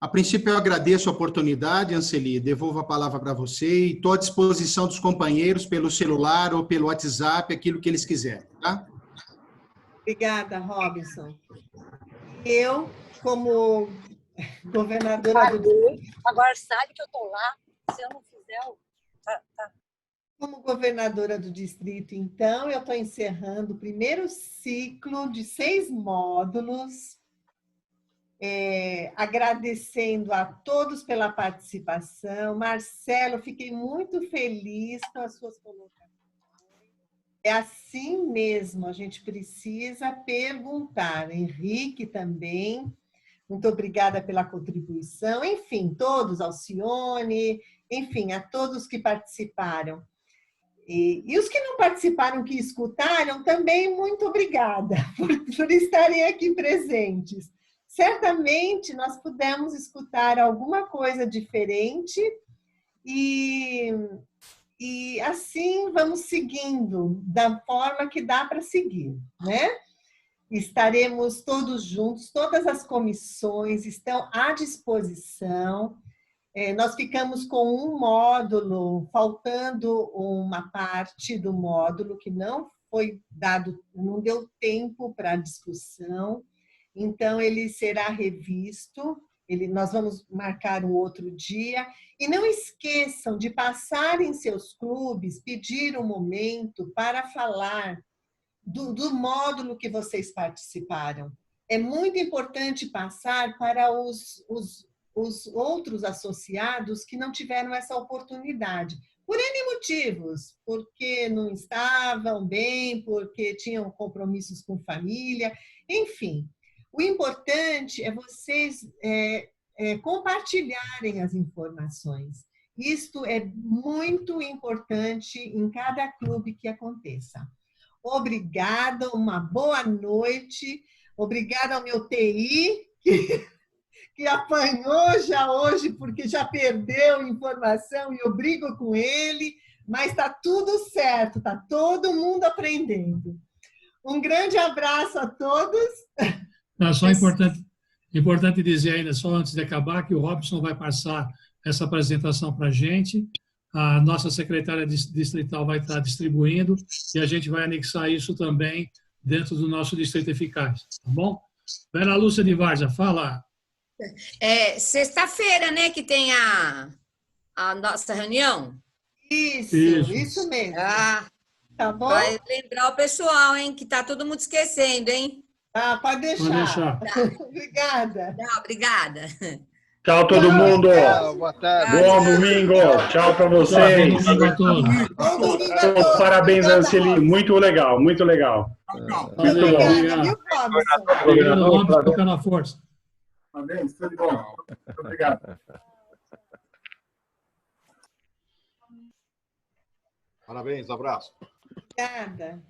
A princípio, eu agradeço a oportunidade, Anceli, devolvo a palavra para você e estou à disposição dos companheiros pelo celular ou pelo WhatsApp, aquilo que eles quiserem, tá? Obrigada, Robson. Eu, como governadora do... Agora sabe que eu estou lá, se eu não fizer... Como governadora do distrito, então, eu estou encerrando o primeiro ciclo de 6 módulos, agradecendo a todos pela participação. Marcelo, fiquei muito feliz com as suas colocações. É assim mesmo, a gente precisa perguntar. Henrique também, muito obrigada pela contribuição. Enfim, todos, Alcione, enfim, a todos que participaram. E os que não participaram, que escutaram, também muito obrigada por estarem aqui presentes. Certamente nós pudemos escutar alguma coisa diferente e assim vamos seguindo da forma que dá para seguir, né? Estaremos todos juntos, todas as comissões estão à disposição. Nós ficamos com um módulo, faltando uma parte do módulo que não foi dado, não deu tempo para discussão, então ele será revisto, nós vamos marcar um outro dia, e não esqueçam de passar em seus clubes, pedir um momento para falar do módulo que vocês participaram. É muito importante passar para os outros associados que não tiveram essa oportunidade, por N motivos, porque não estavam bem, porque tinham compromissos com família, enfim. O importante é vocês compartilharem as informações. Isto é muito importante em cada clube que aconteça. Obrigada, uma boa noite, obrigada ao meu TI, que apanhou já hoje, porque já perdeu informação e eu brigo com ele, mas está tudo certo, está todo mundo aprendendo. Um grande abraço a todos. Não, só importante dizer ainda, só antes de acabar, que o Robson vai passar essa apresentação para a gente, a nossa secretária distrital vai estar distribuindo e a gente vai anexar isso também dentro do nosso Distrito Eficaz, tá bom? Vera Lúcia de Várzea, fala. Sexta-feira, né, que tem a nossa reunião? Isso mesmo. Tá bom? Vai lembrar o pessoal, hein, que tá todo mundo esquecendo, hein? Pode deixar. Tá. Obrigada. Não, obrigada. Tchau, todo mundo. Boa tarde. Bom domingo. Tchau para vocês. Bom domingo a todos. Parabéns, Anceli. Muito legal, muito legal. Muito bom. Obrigado, Robson, toca na força. Parabéns, tudo bom. Muito obrigado. Parabéns, abraço. Obrigada.